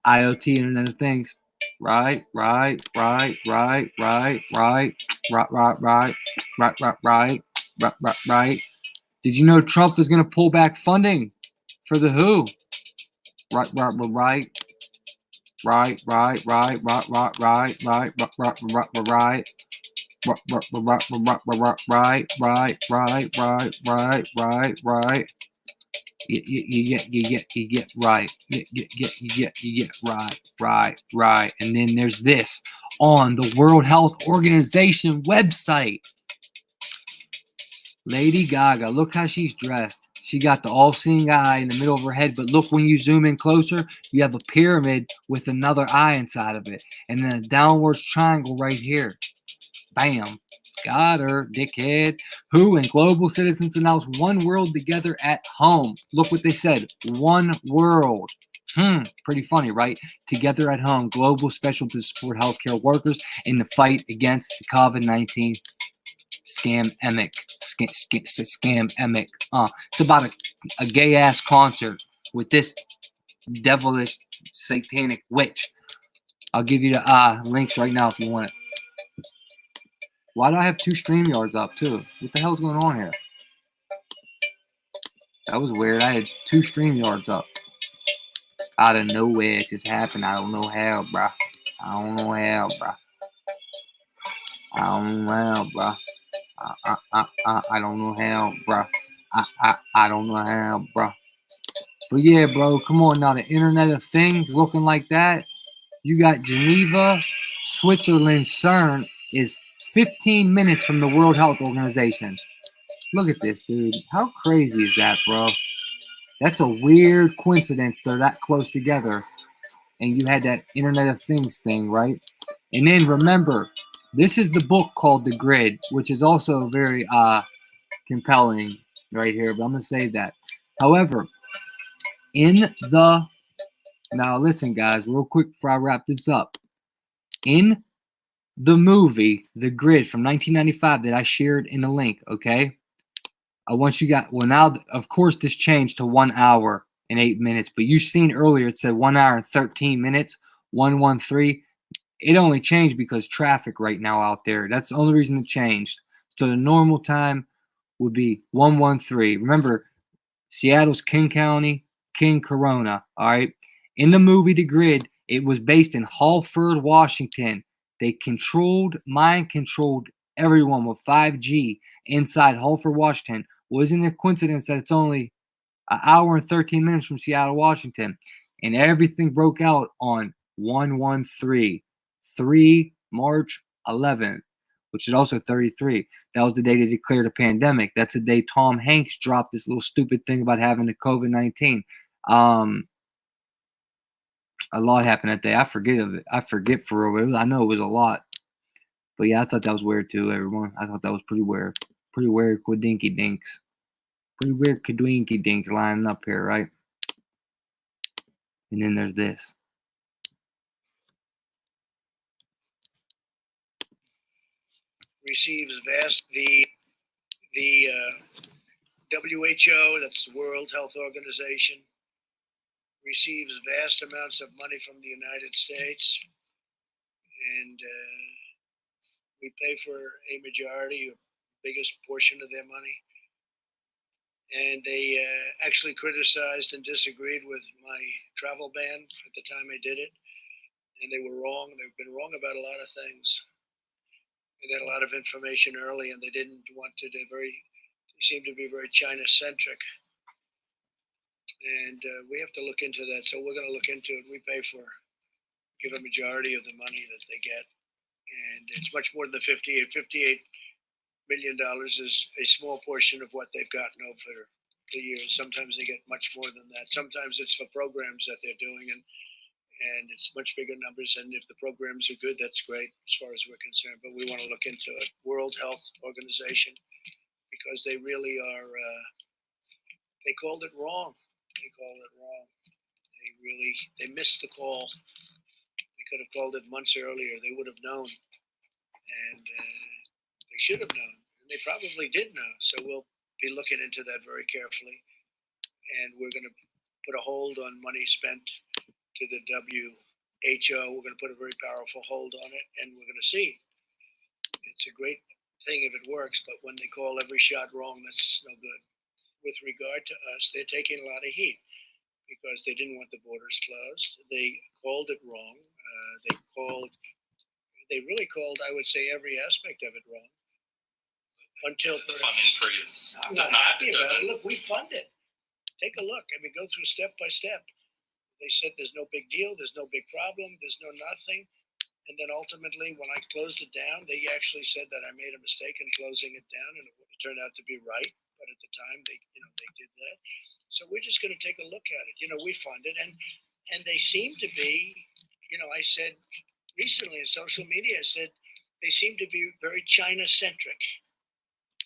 IoT, Internet of Things. Right. Did you know Trump is going to pull back funding for the WHO? Right. Right. And then there's this on the World Health Organization website. Lady Gaga, look how she's dressed. She got the all-seeing eye in the middle of her head, but look when you zoom in closer, you have a pyramid with another eye inside of it. And then a downwards triangle right here. Bam. Got her, dickhead. WHO and global citizens announce one world together at home. Look what they said. One world. Pretty funny, right? Together at home. Global special to support healthcare workers in the fight against the COVID-19 scam-emic. Scam-emic. It's about a gay-ass concert with this devilish satanic witch. I'll give you the links right now if you want it. Why do I have 2 StreamYards up too? What the hell's going on here? That was weird. I had 2 StreamYards up. Out of nowhere, it just happened. I don't know how, bruh. I don't know how, bruh. I don't know how, bruh. I don't know how, bruh. I don't know how, bruh. But yeah, bro, come on now. The Internet of Things looking like that. You got Geneva, Switzerland, CERN is 15 minutes from the World Health Organization. Look at this, dude. How crazy is that, bro? That's a weird coincidence. They're that close together. And you had that Internet of Things thing, right? And then remember, this is the book called The Grid, which is also very compelling right here. But I'm going to say that. However, now listen, guys, real quick before I wrap this up. In the movie, The Grid from 1995 that I shared in the link, okay? Now, of course, this changed to 1 hour and 8 minutes, but you've seen earlier it said 1 hour and 13 minutes, 113. It only changed because traffic right now out there. That's the only reason it changed. So the normal time would be 113. Remember, Seattle's King County, King Corona, all right? In the movie The Grid, it was based in Halford, Washington, They mind controlled everyone with 5G inside Holford, Washington. Wasn't a coincidence that it's only an hour and 13 minutes from Seattle, Washington. And everything broke out on 1/13, March 11th, which is also 33. That was the day they declared a pandemic. That's the day Tom Hanks dropped this little stupid thing about having the COVID-19. A lot happened that day. I forget for real. I know it was a lot. But yeah, I thought that was weird too, everyone. I thought that was pretty weird. Pretty weird quadinky dinks. Pretty weird quadinky dinks lining up here, right? And then there's this. Receives vast the WHO, that's the World Health Organization, receives vast amounts of money from the United States, and we pay for a majority, a biggest portion of their money. And they actually criticized and disagreed with my travel ban at the time I did it, and they were wrong. They've been wrong about a lot of things. They had a lot of information early, and they didn't want to. They seem to be very China-centric, and we have to look into that. So we're going to look into it. We give a majority of the money that they get, and it's much more than the $58 million is a small portion of what they've gotten over the years. Sometimes they get much more than that. Sometimes it's for programs that they're doing, and it's much bigger numbers. And if the programs are good, that's great as far as we're concerned. But we want to look into it. World Health Organization, because they really are. They called it wrong. They missed the call. They could have called it months earlier. They would have known, and they should have known. And they probably did know. So we'll be looking into that very carefully, and we're going to put a hold on money spent to the WHO. We're going to put a very powerful hold on it, and we're going to see. It's a great thing if it works, but when they call every shot wrong, that's no good. With regard to us, they're taking a lot of heat because they didn't want the borders closed. They called it wrong. They really called, I would say, every aspect of it wrong. Until the funding freeze. I'm not happy about it. Look, we fund it. Take a look. I mean, go through step by step. They said there's no big deal, there's no big problem, there's no nothing. And then ultimately, when I closed it down, they actually said that I made a mistake in closing it down, and it turned out to be right. But at the time, they did that. So we're just going to take a look at it. We fund it, and they seem to be. I said recently in social media, I said they seem to be very China-centric.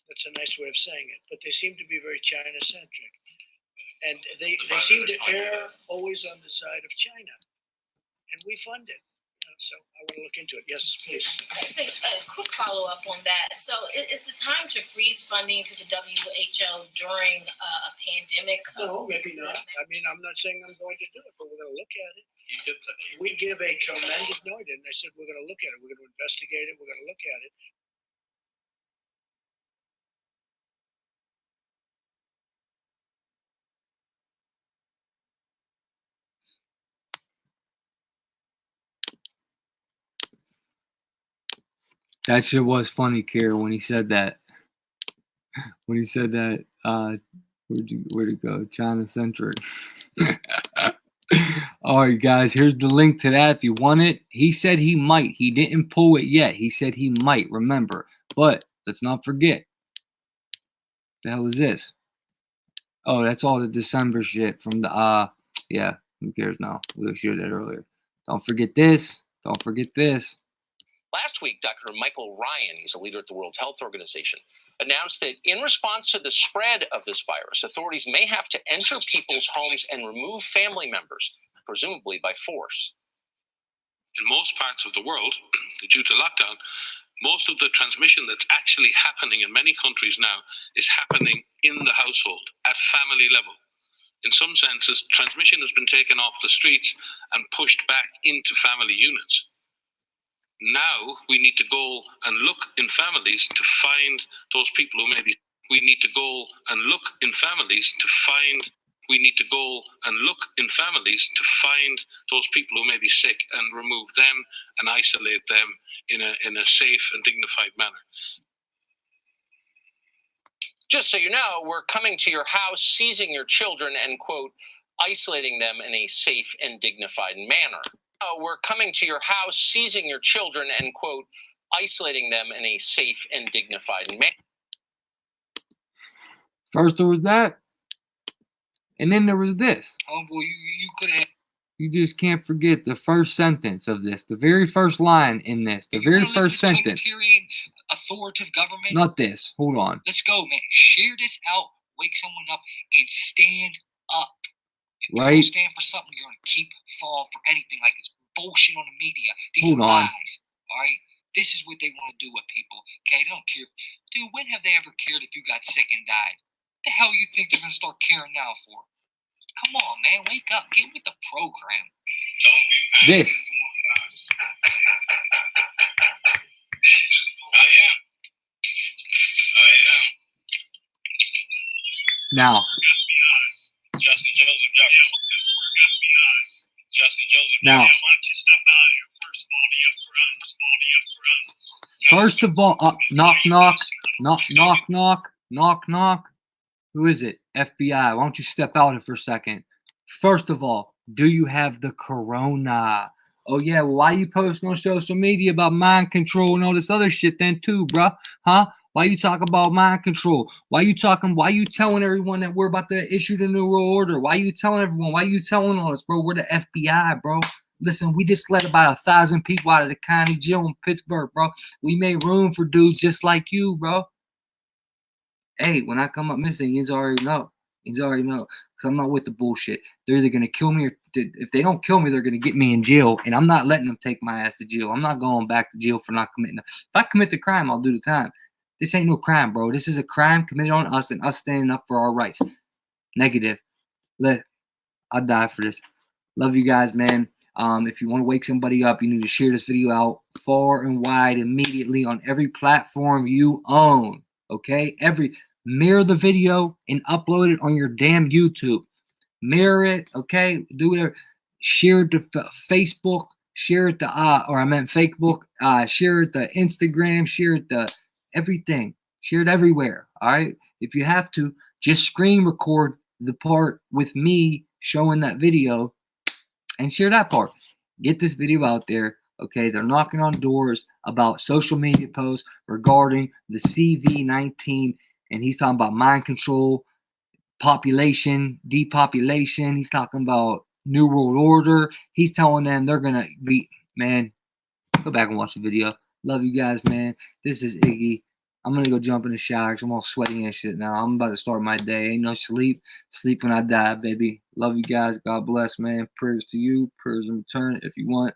That's a nice way of saying it, but they seem to be very China-centric. And they seem to err always on the side of China. And we fund it. So I want to look into it. Yes, please. Thanks. A quick follow-up on that. So is it time to freeze funding to the WHO during a pandemic? No, maybe not. I mean, I'm not saying I'm going to do it, but we're going to look at it. You did say we give a tremendous, no, I didn't. I said we're going to look at it. We're going to investigate it. We're going to look at it. That shit was funny, Kier, when he said that. Where'd it go? China-centric. All right, guys, here's the link to that if you want it. He said he might. He didn't pull it yet. He said he might, remember. But let's not forget. The hell is this? Oh, that's all the December shit from the, yeah, who cares now? We shared that earlier. Don't forget this. Don't forget this. Last week, Dr. Michael Ryan, he's a leader at the World Health Organization, announced that in response to the spread of this virus, authorities may have to enter people's homes and remove family members, presumably by force. In most parts of the world, due to lockdown, most of the transmission that's actually happening in many countries now is happening in the household, at family level. In some senses, transmission has been taken off the streets and pushed back into family units. Now we need to go and look in families to find those people who may be. We need to go and look in families to find. We need to go and look in families to find those people who may be sick and remove them and isolate them in a safe and dignified manner. Just so you know, we're coming to your house, seizing your children, and, quote, isolating them in a safe and dignified manner. Oh, we're coming to your house, seizing your children, and, quote, isolating them in a safe and dignified manner. First there was that, and then there was this. Homeboy, you could have. You just can't forget the first sentence of this, the very first line in this, the very first sentence. Authoritative government. Not this. Hold on. Let's go, man. Share this out. Wake someone up and stand up. If you Right. don't stand for something, you're gonna keep fall for anything like this bullshit on the media. These Hold on. lies. All right. This is what they want to do with people. Okay, they don't care. Dude, when have they ever cared if you got sick and died? What the hell you think they're gonna start caring now for? Come on, man. Wake up. Get with the program. Don't be panicked. This. I am. Now, FBI. Justin Joseph Jefferson. Yeah, Pittsburgh FBI. Justin Joseph Now. Jefferson. Yeah, why don't you step out of here? first of all, knock, knock, knock, knock, knock, knock, knock. Who is it? FBI. Why don't you step out for a second? First of all, do you have the corona? Oh, yeah. Well, why you posting on social media about mind control and all this other shit then too, bruh? Huh? Why you talk about mind control? Why you telling everyone that we're about to issue the new world order? Why you telling everyone? Why you telling us, bro? We're the FBI, bro. Listen, we just let about 1,000 people out of the county jail in Pittsburgh, bro. We made room for dudes just like you, bro. Hey, when I come up missing, you already know. You already know. Because I'm not with the bullshit. They're either going to kill me or if they don't kill me, they're going to get me in jail. And I'm not letting them take my ass to jail. I'm not going back to jail for not committing. If I commit the crime, I'll do the time. This ain't no crime, bro. This is a crime committed on us and us standing up for our rights. Negative. I'll die for this. Love you guys, man. If you want to wake somebody up, you need to share this video out far and wide immediately on every platform you own. Okay? Mirror the video and upload it on your damn YouTube. Mirror it, okay? Do whatever. Share it to Facebook. Share it to, Facebook. Share it to Instagram. Share it to everything. Share it everywhere, all right? If you have to, just screen record the part with me showing that video and share that part. Get this video out there, okay? They're knocking on doors about social media posts regarding the CV-19, and he's talking about mind control, population, depopulation. He's talking about New World Order. He's telling them they're going to be, man, go back and watch the video. Love you guys, man. This is Iggy. I'm going to go jump in the shower because I'm all sweaty and shit now. I'm about to start my day. Ain't no sleep. Sleep when I die, baby. Love you guys. God bless, man. Prayers to you. Prayers in return if you want.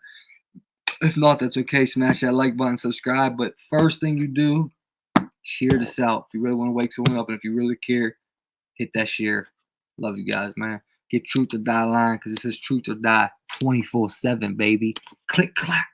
If not, that's okay. Smash that like button, subscribe. But first thing you do, share this out. If you really want to wake someone up and if you really care, hit that share. Love you guys, man. Get Truth or Die line because this is Truth or Die 24/7, baby. Click, clack.